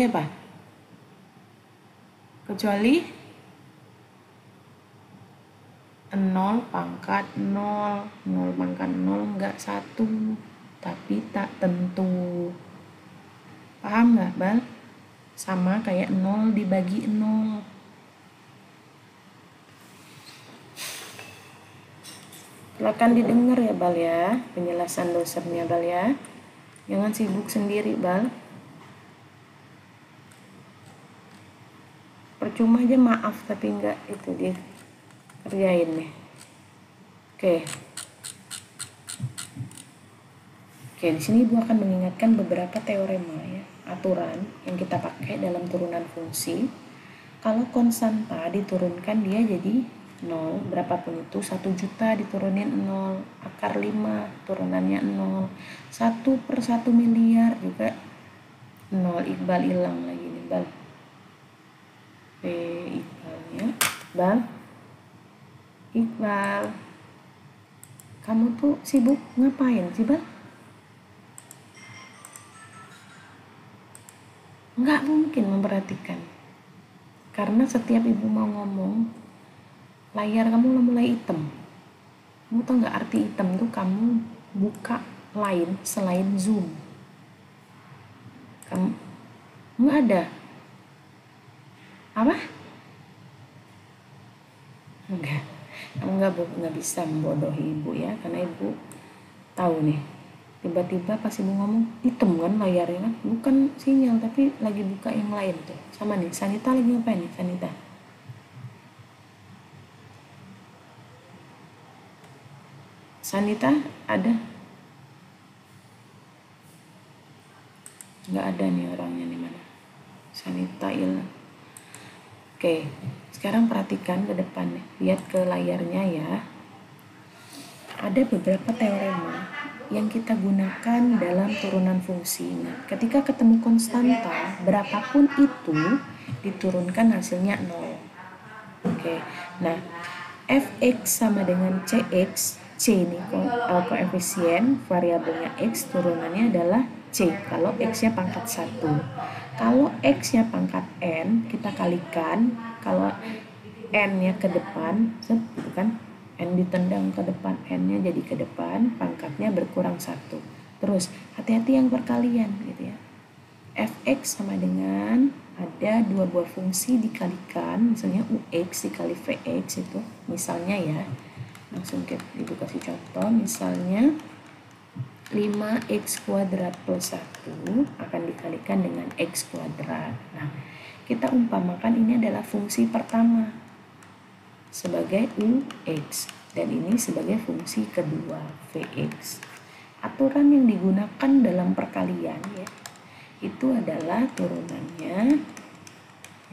apa? Kecuali 0 pangkat 0. 0 pangkat 0 enggak 1, tapi tak tentu. Paham nggak Bal? Sama kayak 0 dibagi 0. Silakan didengar ya Bal ya, penjelasan dosennya Bal ya. Jangan sibuk sendiri Bal. Percuma aja maaf tapi enggak itu dia kerjain nih. Oke. Oke, di sini Ibu akan mengingatkan beberapa teorema ya, aturan yang kita pakai dalam turunan fungsi. Kalau konstanta diturunkan dia jadi 0, berapapun itu, 1 juta diturunin 0, akar 5 turunannya 0, 1/1 miliar juga 0. Iqbal hilang lagi nih, Bal. Iqbalnya, Bal. Iqbal, kamu tuh sibuk ngapain sih, Bal? Nggak mungkin memperhatikan. Karena setiap ibu mau ngomong, layar kamu mulai hitam. Kamu tau nggak arti hitam tuh? Kamu buka lain selain Zoom. Kamu nggak ada. Apa? Enggak. Kamu nggak bisa membodohi ibu ya, karena ibu tahu nih. Tiba-tiba pas ibu ngomong, hitam kan layarnya kan? Bukan sinyal, tapi lagi buka yang lain tuh. Sama nih, Sanita lagi ngapain nih, Sanita? Sanita ada? Nggak ada nih orangnya nih, mana? Sanita hilang. Oke, sekarang perhatikan ke depan nih. Lihat ke layarnya ya. Ada beberapa teorema yang kita gunakan dalam turunan fungsi. Nah, ketika ketemu konstanta, berapapun itu, diturunkan hasilnya 0. Oke, nah, fx sama dengan cx. C ini koefisien variabelnya x, turunannya adalah c. Kalau x-nya pangkat 1. Kalau x-nya pangkat n, kita kalikan. Kalau n-nya ke depan, gitu kan? N ditendang ke depan, N-nya jadi ke depan, pangkatnya berkurang 1. Terus, hati-hati yang perkalian gitu ya. Fx sama dengan ada dua buah fungsi dikalikan, misalnya Ux dikali Vx itu, misalnya ya. Langsung ibu kasih contoh, misalnya 5x kuadrat plus 1 akan dikalikan dengan x kuadrat. Nah, kita umpamakan ini adalah fungsi pertama sebagai Ux dan ini sebagai fungsi kedua Vx. Aturan yang digunakan dalam perkalian ya, itu adalah turunannya.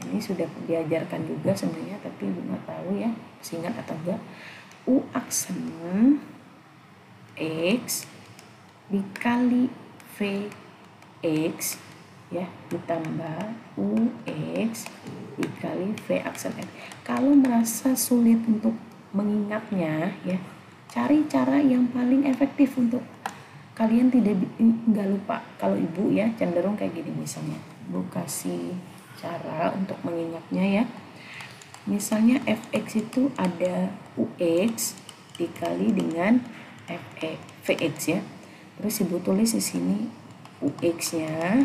Ini sudah diajarkan juga sebenarnya, tapi nggak tahu ya ingat atau enggak. U aksen X dikali Vx ya, ditambah Ux dikali V aksen X. Kalau merasa sulit untuk mengingatnya ya, cari cara yang paling efektif untuk kalian nggak lupa. Kalau ibu ya cenderung kayak gini, misalnya ibu kasih cara untuk mengingatnya ya. Misalnya Fx itu ada Ux dikali dengan Vx ya. Terus ibu tulis di sini Ux-nya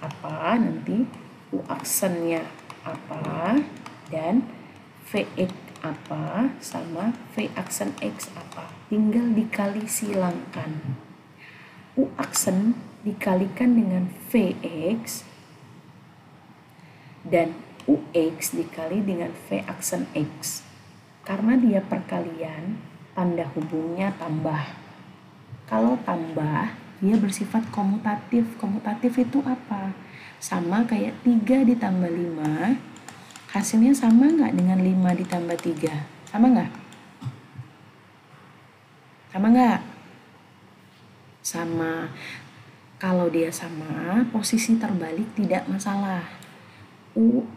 apa, nanti U aksennya apa, dan Vx apa sama V aksen X apa. Tinggal dikali silangkan. U aksen dikalikan dengan Vx dan Ux dikali dengan V aksen X. Karena dia perkalian, tanda hubungnya tambah. Kalau tambah, dia bersifat komutatif. Komutatif itu apa? Sama kayak 3 ditambah 5, hasilnya sama nggak dengan 5 ditambah 3? Sama nggak? Sama nggak? Sama. Kalau dia sama, posisi terbalik tidak masalah. U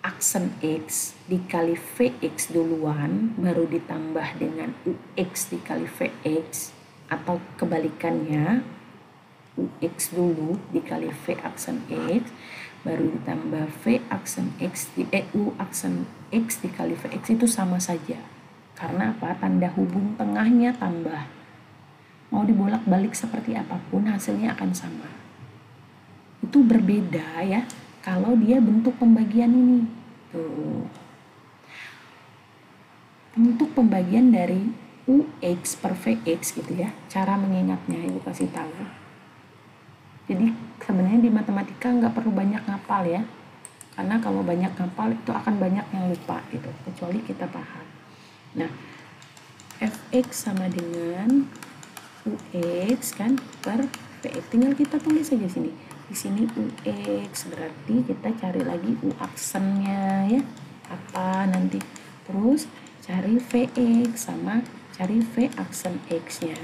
aksen X dikali Vx duluan, baru ditambah dengan Ux dikali Vx, atau kebalikannya, Ux dulu dikali V aksen X, baru ditambah V aksen X, U aksen X dikali Vx, itu sama saja. Karena apa? Tanda hubung tengahnya tambah. Mau dibolak-balik seperti apapun, hasilnya akan sama. Itu berbeda ya kalau dia bentuk pembagian ini. Tuh. Bentuk pembagian dari Ux per Vx gitu ya. Cara mengingatnya ibu kasih tahu. Jadi sebenarnya di matematika nggak perlu banyak ngapal ya. Karena kalau banyak ngapal itu akan banyak yang lupa gitu. Kecuali kita paham. Nah, Fx sama dengan UX kan per VX. Tinggal kita tulis saja sini. Di sini UX, berarti kita cari lagi U aksennya ya. Apa nanti. Terus cari VX sama cari V aksen X-nya.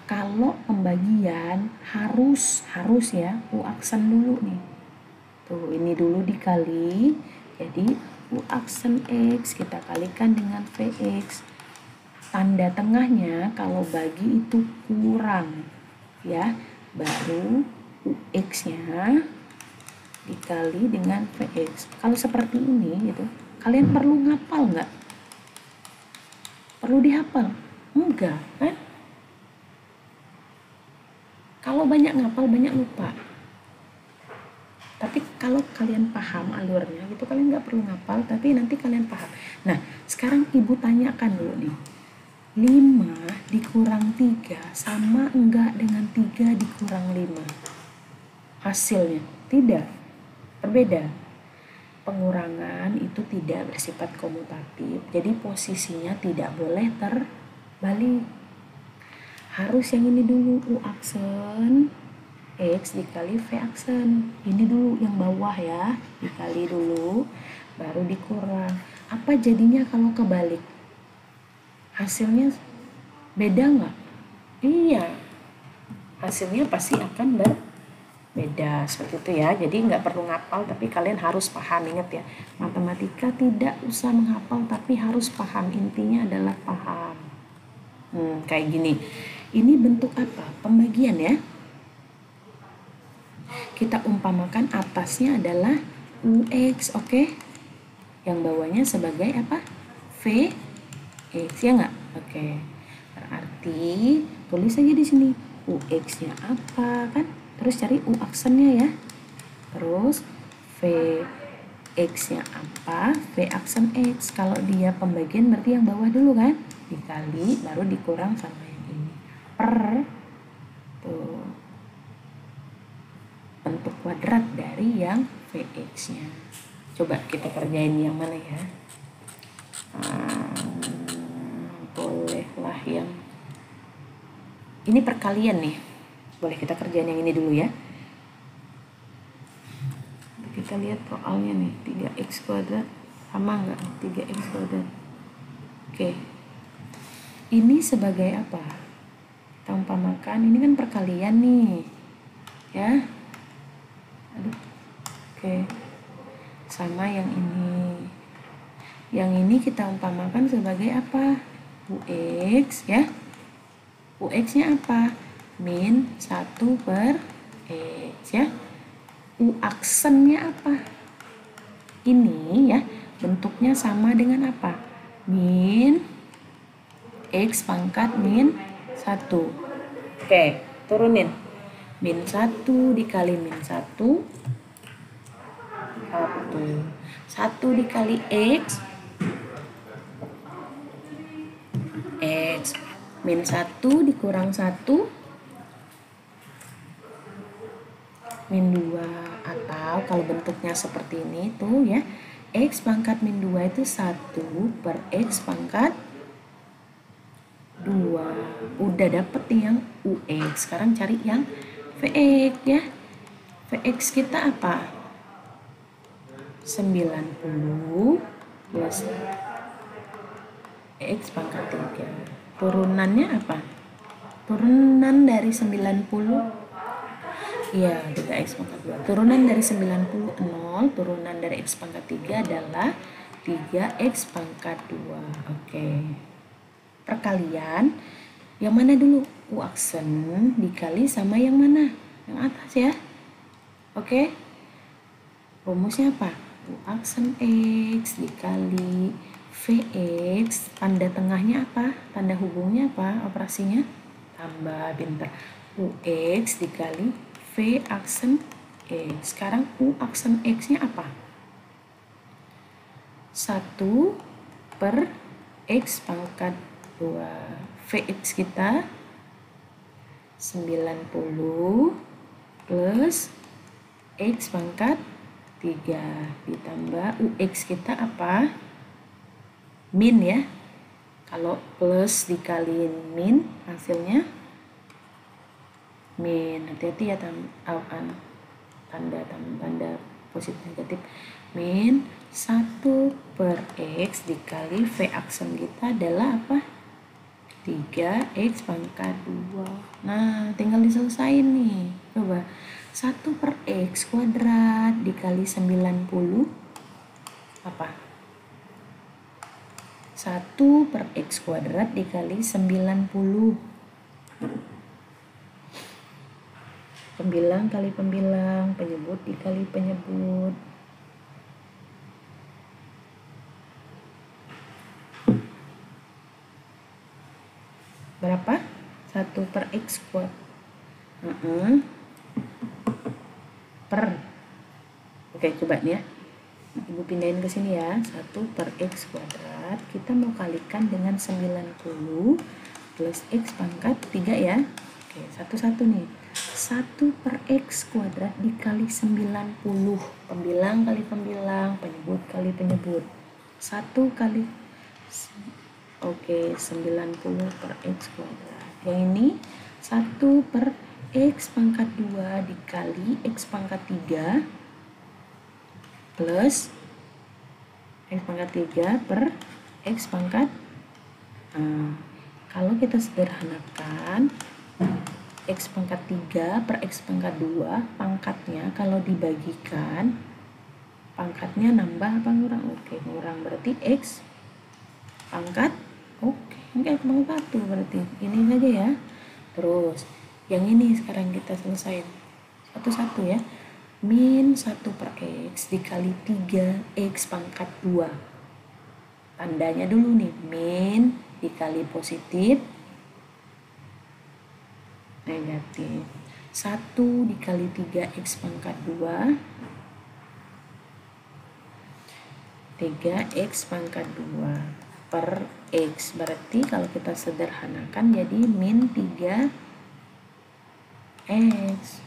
Kalau pembagian harus ya U aksen dulu nih. Tuh, ini dulu dikali. Jadi U aksen X kita kalikan dengan VX. Tanda tengahnya kalau bagi itu kurang ya, baru UX-nya dikali dengan VX. Kalau seperti ini gitu, kalian perlu ngapal nggak? Perlu dihafal? Enggak kan? Kalau banyak ngapal, banyak lupa. Tapi kalau kalian paham alurnya gitu, kalian nggak perlu ngapal, tapi nanti kalian paham. Nah, sekarang ibu tanyakan dulu nih. 5 dikurang 3 sama enggak dengan 3 dikurang 5? Hasilnya tidak, berbeda. Pengurangan itu tidak bersifat komutatif, jadi posisinya tidak boleh terbalik. Harus yang ini dulu, U aksen X dikali V aksen. Ini dulu yang bawah ya, dikali dulu, baru dikurang. Apa jadinya kalau kebalik? Hasilnya beda nggak? Iya, hasilnya pasti akan berbeda seperti itu ya. Jadi nggak perlu ngapal, tapi kalian harus paham. Ingat ya, matematika tidak usah menghafal, tapi harus paham. Intinya adalah paham. Kayak gini. Ini bentuk apa? Pembagian ya. Kita umpamakan atasnya adalah UX, oke? Yang bawahnya sebagai apa? V X ya nggak? Oke. Berarti tulis aja di sini UX-nya apa kan? Terus cari U aksennya ya. Terus V X-nya apa? V aksen X. Kalau dia pembagian berarti yang bawah dulu kan? Dikali baru dikurang sama yang ini. Per tuh bentuk kuadrat dari yang VX-nya. Coba kita kerjain yang mana ya? Bolehlah yang ini perkalian nih. Boleh kita kerjain yang ini dulu ya. Kita lihat soalnya nih, 3x kuadrat sama nggak? 3x kuadrat. Oke. Ini sebagai apa? Kita umpamakan ini kan perkalian nih. Ya. Aduh. Oke. Sama yang ini. Yang ini kita umpamakan sebagai apa? UX ya. UX-nya apa? Min 1 per X ya. U aksennya apa? Ini ya, bentuknya sama dengan apa? Min X pangkat min 1. Oke, turunin. Min 1 dikali min 1. 1 dikali X. X min 1 dikurang 1 min 2, atau kalau bentuknya seperti ini tuh ya, X pangkat min 2 itu 1 per X pangkat 2. Udah dapet yang UX. Sekarang cari yang VX ya. VX kita apa? 90 plus X pangkat 3. Turunannya apa? Turunan dari 90. Iya, 3x pangkat 2. Turunan dari 90 0. Turunan dari x pangkat 3 adalah 3x pangkat 2. Oke. Perkalian. Yang mana dulu? U aksen dikali sama yang mana? Yang atas ya. Oke. Rumusnya apa? U aksen X dikali VX, tanda tengahnya apa? Tanda hubungnya apa? Operasinya? Tambah, pintar. UX dikali V aksen X. Sekarang U aksen X-nya apa? 1 per X pangkat 2. VX kita 90 plus X pangkat 3 ditambah UX kita apa? Min ya. Kalau plus dikali min hasilnya min. Hati-hati ya tanda positif negatif. Min 1 per X dikali V aksen kita adalah apa? 3X pangkat 2. Nah, tinggal diselesain nih. Coba 1 per X kuadrat dikali 90 apa? 1 per X kuadrat dikali 90. Pembilang kali pembilang, penyebut dikali penyebut. Berapa? 1 per X kuadrat. Per. Oke, coba nih ya. Ibu pindahin ke sini ya. 1 per X kuadrat. Kita mau kalikan dengan 90 plus X pangkat 3 ya. Oke, satu-satu nih. 1 per X kuadrat dikali 90. Pembilang kali pembilang, penyebut kali penyebut. 1 kali, oke, 90 per X kuadrat. Yang ini 1 per X pangkat 2 dikali X pangkat 3 plus X pangkat 3 per X pangkat. Kalau kita sederhanakan, X pangkat 3 per X pangkat 2, pangkatnya kalau dibagikan, pangkatnya nambah apa ngurang? Oke, ngurang, berarti X pangkat, oke, X pangkat 1 berarti. Ini saja ya. Terus, yang ini sekarang kita selesai satu-satu ya. Min 1 per X dikali 3X pangkat 2. Tandanya dulu nih, min dikali positif, negatif. 1 dikali 3X pangkat 2, 3X pangkat 2 per X. Berarti kalau kita sederhanakan jadi min 3X.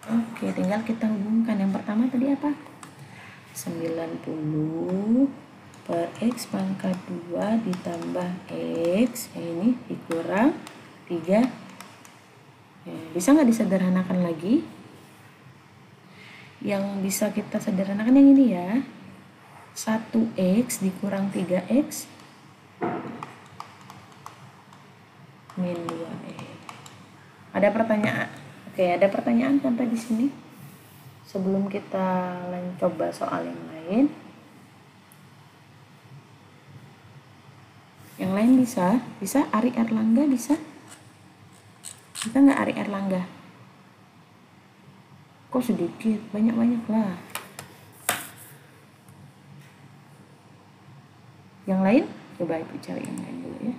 Oke, tinggal kita hubungkan. Yang pertama tadi apa? 90 per X pangkat 2 ditambah X. Ini dikurang 3. Bisa nggak disederhanakan lagi? Yang bisa kita sederhanakan yang ini ya. 1X dikurang 3X min 2X. Ada pertanyaan? Oke, ada pertanyaan sampai di sini? Sebelum kita coba soal yang lain. Yang lain bisa? Bisa? Ari Erlangga bisa? Bisa nggak Ari Erlangga? Kok sedikit? Banyak-banyak lah. Yang lain? Coba Ibu cari yang lain dulu ya.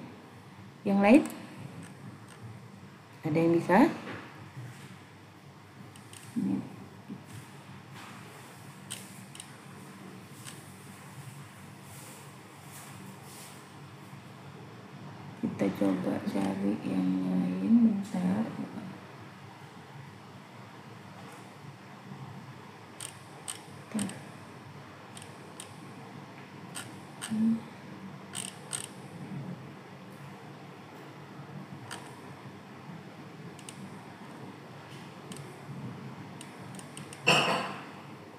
Yang lain? Ada yang bisa? Kita coba cari yang lain, bentar.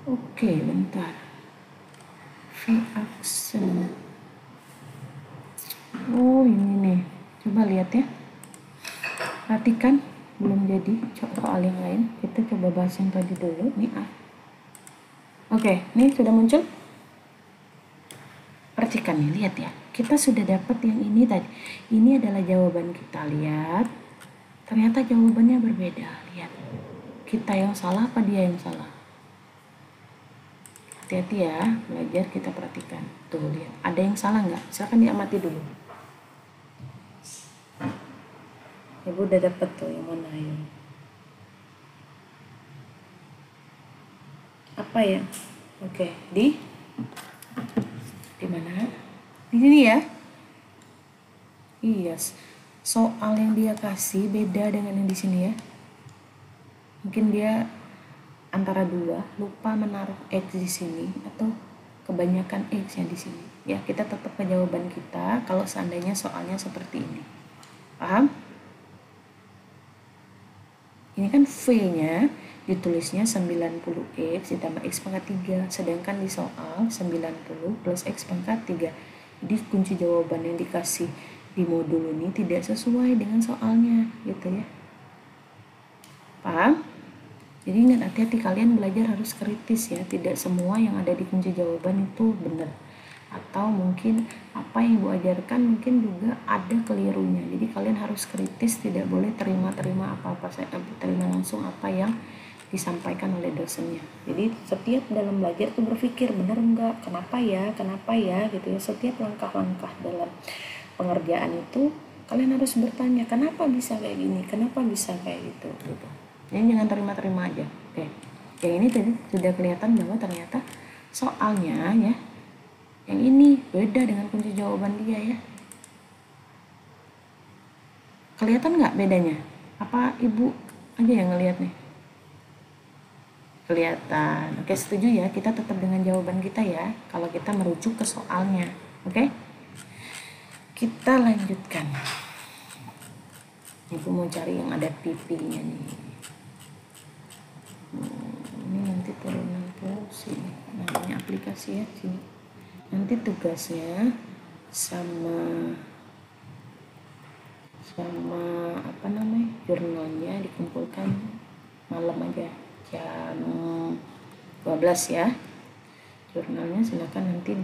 Oke, bentar. V aksen. Oh, ini nih. Coba lihat ya. Perhatikan, belum jadi soal yang lain. Kita coba bahas yang tadi dulu. Nih A. Oke, nih sudah muncul. Perhatikan nih, lihat ya. Kita sudah dapat yang ini tadi. Ini adalah jawaban kita, lihat. Ternyata jawabannya berbeda, lihat. Kita yang salah apa dia yang salah? Hati-hati ya, belajar kita perhatikan. Tuh, lihat. Ada yang salah nggak? Silakan diamati dulu. Ibu udah dapet tuh yang mana yang apa ya? Oke, di mana? Di sini ya. Iya, soal yang dia kasih beda dengan yang di sini ya. Mungkin dia antara dua, lupa menaruh X di sini, atau kebanyakan X yang di sini. Ya, kita tetap ke jawaban kita kalau seandainya soalnya seperti ini. Paham? Ini kan V-nya ditulisnya 90X ditambah X pangkat 3. Sedangkan di soal 90 plus X pangkat 3. Jadi kunci jawaban yang dikasih di modul ini tidak sesuai dengan soalnya, gitu ya. Paham? Jadi ingat, hati-hati, kalian belajar harus kritis ya. Tidak semua yang ada di kunci jawaban itu benar. Atau mungkin apa yang Ibu ajarkan mungkin juga ada kelirunya. Jadi kalian harus kritis, tidak boleh terima apa-apa saja, terima langsung apa yang disampaikan oleh dosennya. Jadi setiap dalam belajar tuh berpikir benar enggak, kenapa ya gitu ya. Setiap langkah-langkah dalam pengerjaan itu kalian harus bertanya, kenapa bisa kayak gini, kenapa bisa kayak gitu. Jadi jangan terima-terima aja. Oke. Yang ini tadi sudah kelihatan bahwa ternyata soalnya ya yang ini beda dengan kunci jawaban dia ya. Kelihatan nggak bedanya? Apa Ibu aja yang ngelihat nih? Kelihatan. Oke, setuju ya, kita tetap dengan jawaban kita ya kalau kita merujuk ke soalnya. Oke, kita lanjutkan. Ibu mau cari yang ada pipinya nih. Ini nanti turunan pulsi, namanya aplikasi ya sini. Nanti tugasnya sama apa namanya, jurnalnya dikumpulkan malam aja jam 12 ya. Jurnalnya silakan nanti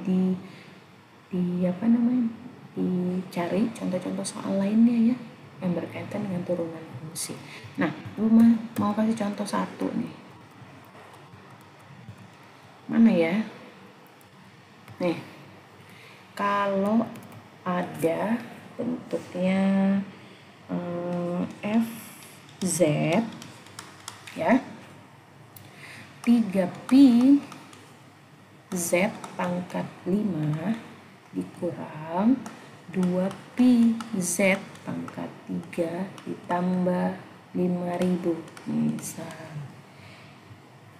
di apa namanya, dicari contoh-contoh soal lainnya ya yang berkaitan dengan turunan fungsi. Nah, Ibu mau kasih contoh satu nih. Mana ya? Nih, kalau ada bentuknya FZ ya, 3pi Z pangkat 5 dikurang 2pi Z pangkat 3 ditambah 5.000. Misal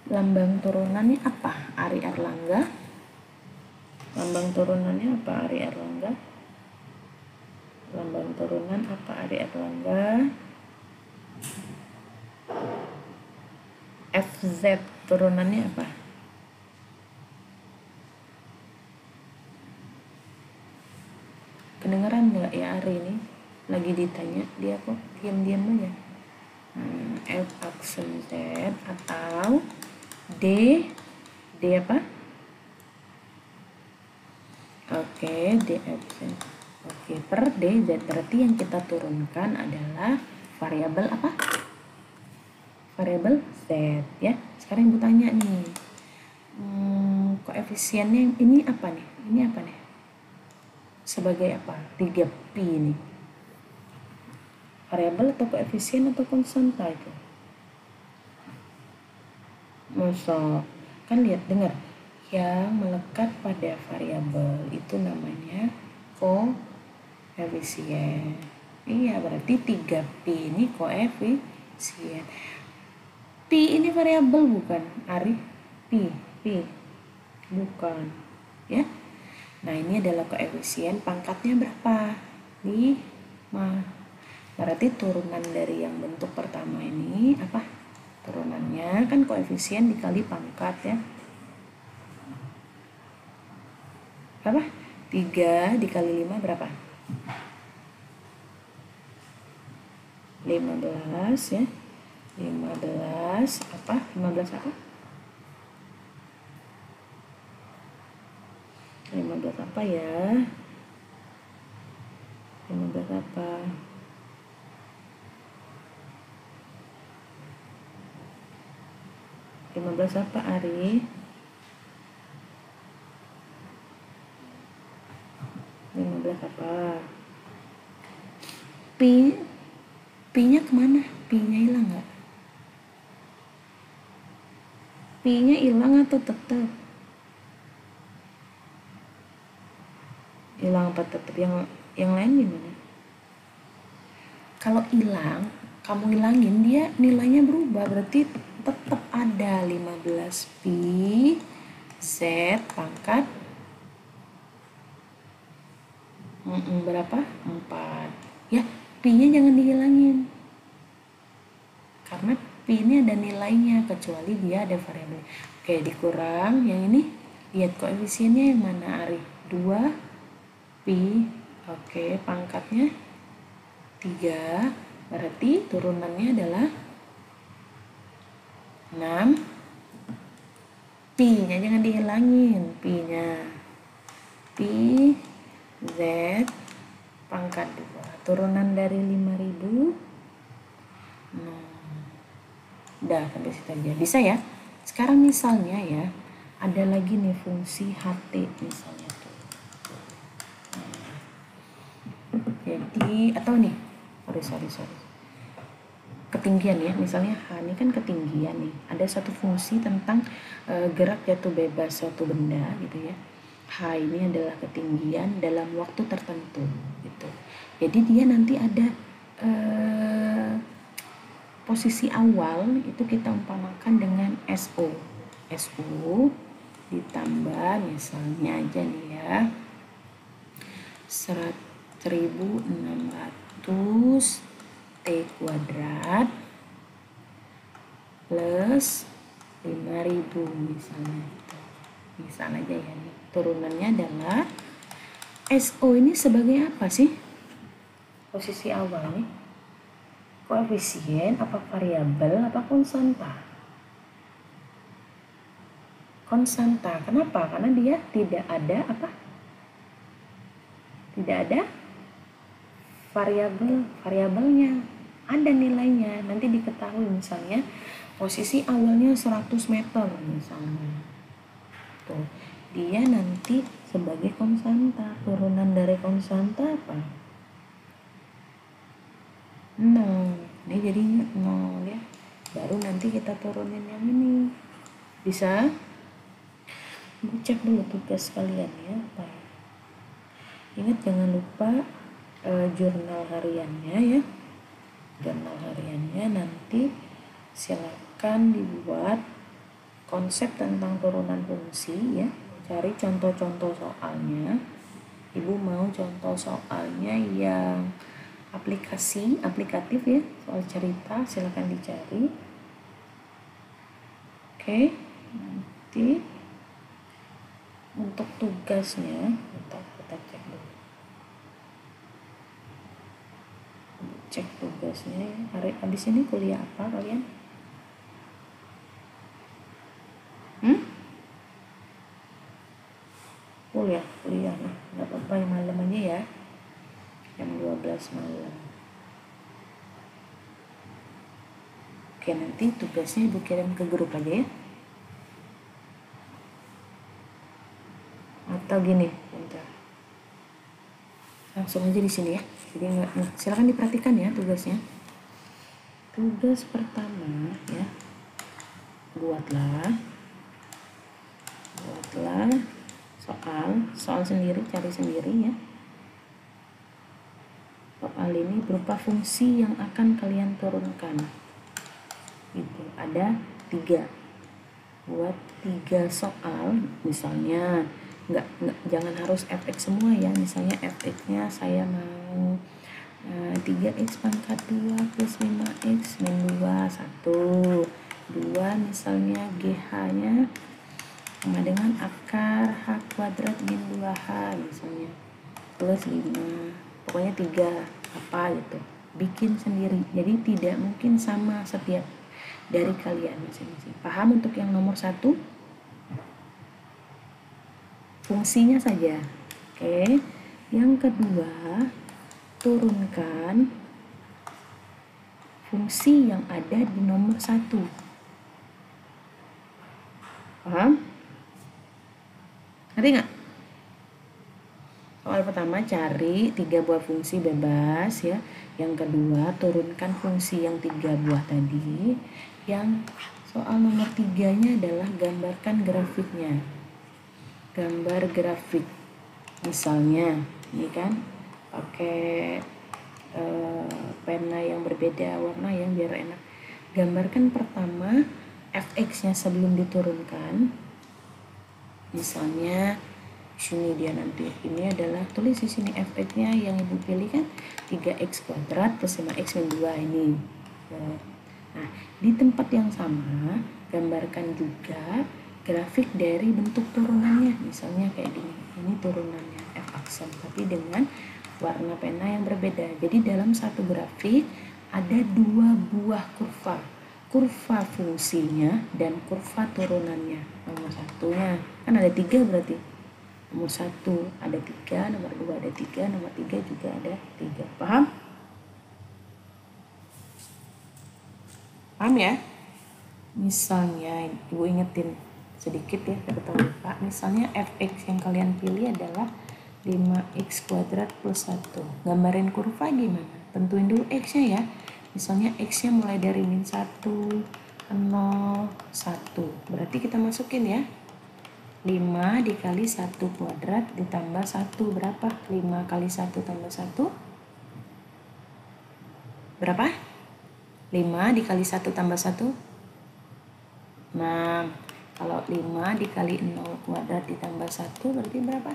lambang turunannya apa? Ari Erlangga. Lambang turunannya apa? Ari Erlangga. Lambang turunan apa? Ari Erlangga. FZ turunannya apa? Kedengeran nggak ya Ari ini? Lagi ditanya, dia kok diam-diam aja. F aksen Z atau D apa? Oke, D aksen. Oke, per D Z berarti yang kita turunkan adalah variabel apa? Variabel Z ya. Sekarang Ibu tanya nih, koefisiennya ini apa nih? Ini apa nih? Sebagai apa? 3pi ini. Variabel atau koefisien atau konstanta itu? Masa kan lihat, dengar, yang melekat pada variabel itu namanya koefisien. Iya, berarti 3pi ini koefisien. Pi ini variabel bukan, Ari? Pi bukan ya. Nah, ini adalah koefisien, pangkatnya berapa? 5. Berarti turunan dari yang bentuk pertama ini apa? Turunannya kan koefisien dikali pangkat ya. Berapa? 3 dikali 5 berapa? 15 ya. 15 apa? 15 apa? 15 apa ya? 15 apa? 15 apa, Ari? 15 apa? Pi-nya kemana? Pi-nya hilang nggak? Pi-nya hilang atau tetap? Hilang apa tetap? Yang lain gimana? Kalau hilang, kamu hilangin, dia nilainya berubah, berarti tetap ada 15pi Z pangkat berapa? 4. Ya, Pi-nya jangan dihilangin. Karena Pi ini ada nilainya, kecuali dia ada variabel. Oke, dikurang. Yang ini, lihat koefisiennya yang mana, Ari? 2 Pi. Oke, pangkatnya 3. Berarti turunannya adalah 6. Pi-nya jangan dihilangin. Pi-nya. Pi Z pangkat 2. Turunan dari 5000. Udah, sampai situ aja. Bisa ya? Sekarang misalnya ya, ada lagi nih fungsi HT misalnya tuh. Jadi, atau nih, sorry. Ketinggian ya, misalnya H ini kan ketinggian nih. Ada satu fungsi tentang gerak jatuh bebas suatu benda gitu ya. H ini adalah ketinggian dalam waktu tertentu gitu. Jadi dia nanti ada posisi awal itu kita umpamakan dengan SO. SO ditambah misalnya aja nih ya 1600 T kuadrat plus 5000 misalnya. Misal aja ya nih. Turunannya adalah SO ini sebagai apa sih? Posisi awal nih. Koefisien apa variabel apa konstanta? Konstanta. Kenapa? Karena dia tidak ada apa? Tidak ada variabelnya. Ada nilainya. Nanti diketahui misalnya posisi awalnya 100 meter misalnya. Tuh, dia nanti sebagai konstanta. Turunan dari konstanta apa? 0. Ini jadinya 0 ya. Baru nanti kita turunin yang ini. Bisa? Cek dulu tugas kalian ya. Ingat jangan lupa jurnal hariannya ya. Jurnal hariannya nanti silakan dibuat konsep tentang turunan fungsi ya. Cari contoh-contoh soalnya. Ibu mau contoh soalnya yang aplikatif ya, soal cerita silakan dicari. Oke, nanti untuk tugasnya kita cek dulu. Cek tugasnya. Hari habis ini kuliah apa kalian? Kuliah nih. Nggak apa-apa yang malam aja ya. Jam 12 malam. Oke, nanti tugasnya ibu kirim ke grup aja ya. Atau gini, bentar. Langsung aja di sini ya. Jadi silakan diperhatikan ya tugasnya. Tugas pertama ya. Buatlah soal sendiri, cari sendiri ya. Soal ini berupa fungsi yang akan kalian turunkan. Itu ada 3. Buat 3 soal, misalnya jangan harus fx semua ya. Misalnya fx-nya saya mau 3x pangkat 2 plus 5x min 2 1. 2 misalnya GH-nya sama dengan akar H kuadrat min 2H misalnya plus 5. Pokoknya 3 apa gitu. Bikin sendiri. Jadi tidak mungkin sama setiap dari kalian masing-masing. Paham untuk yang nomor 1? Fungsinya saja. Oke. Yang kedua, turunkan fungsi yang ada di nomor 1. Paham? Ngerti nggak? Soal pertama cari 3 buah fungsi bebas ya. Yang kedua turunkan fungsi yang 3 buah tadi. Yang soal nomor 3-nya adalah gambarkan grafiknya. Gambar grafik. Misalnya ini kan pakai pena yang berbeda warna yang biar enak. Gambarkan pertama fx-nya sebelum diturunkan. Misalnya sini dia nanti ini adalah tulis di sini fx-nya yang ibu pilih kan 3x kuadrat plus 5x min 2 ini. Nah, di tempat yang sama gambarkan juga grafik dari bentuk turunannya. Misalnya kayak gini. Ini turunannya f aksen tapi dengan warna pena yang berbeda. Jadi dalam satu grafik ada dua buah kurva. Kurva fungsinya dan kurva turunannya. Nomor satunya kan ada 3 berarti. Nomor 1 ada 3, nomor 2 ada 3, nomor 3 juga ada 3. Paham? Paham ya? Misalnya ibu ingetin sedikit ya, takut lupa. Misalnya fx yang kalian pilih adalah 5x kuadrat plus 1. Gambarin kurva gimana? Tentuin dulu x-nya ya. Misalnya x-nya mulai dari min 1, 0, 1. Berarti kita masukin ya. 5 dikali 1 kuadrat ditambah 1 berapa? 5 kali 1 tambah 1 berapa? 5 dikali 1 tambah 1 6. Kalau 5 dikali 0 kuadrat ditambah 1 berarti berapa?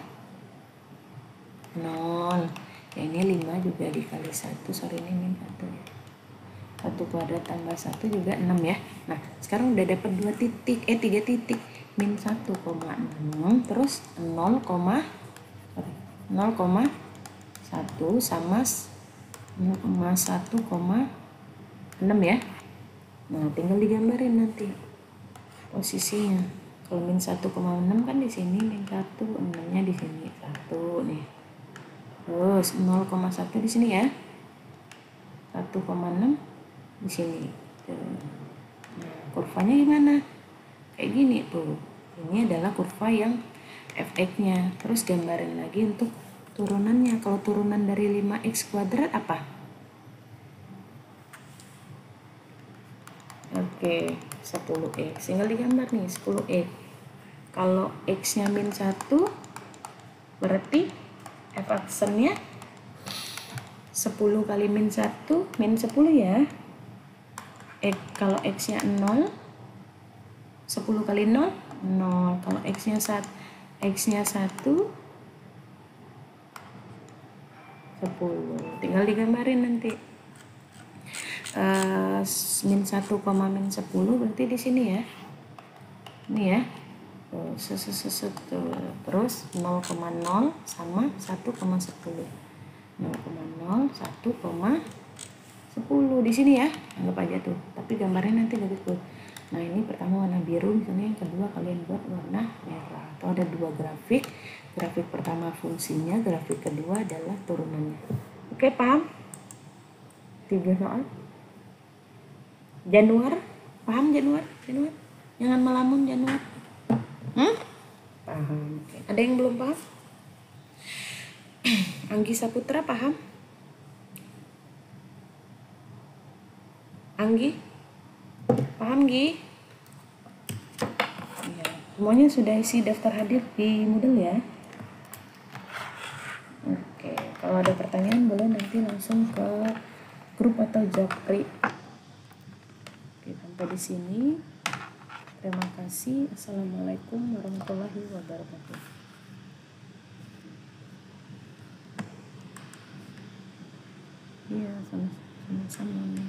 0. Ya ini 5 juga dikali 1, sorry ini min 1 ya. 1 kuadrat tambah 1 juga 6 ya. Nah sekarang udah dapat 3 titik. Min 1,6 terus 0,1 sama 0,1,6 ya. Nah tinggal digambarin nanti posisinya. Kalau min 1,6 kan di sini, min 1, 6-nya di sini 1 nih. Terus 0,1 di sini ya. 1,6 di sini. Nah, kurvanya gimana? Kayak gini tuh. Ini adalah kurva yang fx-nya. Terus gambarin lagi untuk turunannya. Kalau turunan dari 5x kuadrat apa? Oke, 10x. Tinggal digambar nih 10x. Kalau x-nya min 1 berarti f aksennya 10 kali min 1 min 10 ya. Kalau x-nya 0 10 kali 0 0. Kalau x-nya 1 10. Tinggal digambarin nanti. Min 1, min 10 berarti di sini ya. Ini ya. Terus 0,0 sama 1,10. 0,0 1,10 di sini ya. Anggap aja tuh. Tapi gambarnya nanti lebih cool. Nah ini pertama warna biru, misalnya yang kedua kalian buat warna merah. Atau ada dua grafik. Grafik pertama fungsinya, grafik kedua adalah turunannya. Oke, paham? 3 soal. Januar, paham Januar? Jangan melamun Januar. Paham. Oke. Ada yang belum paham? Anggi Saputra paham? Anggi? Paham Gi? Ya. Semuanya sudah isi daftar hadir di Moodle ya. Oke, kalau ada pertanyaan boleh nanti langsung ke grup atau japri. Oke, sampai di sini. Terima kasih. Assalamualaikum warahmatullahi wabarakatuh. Iya, sama-sama.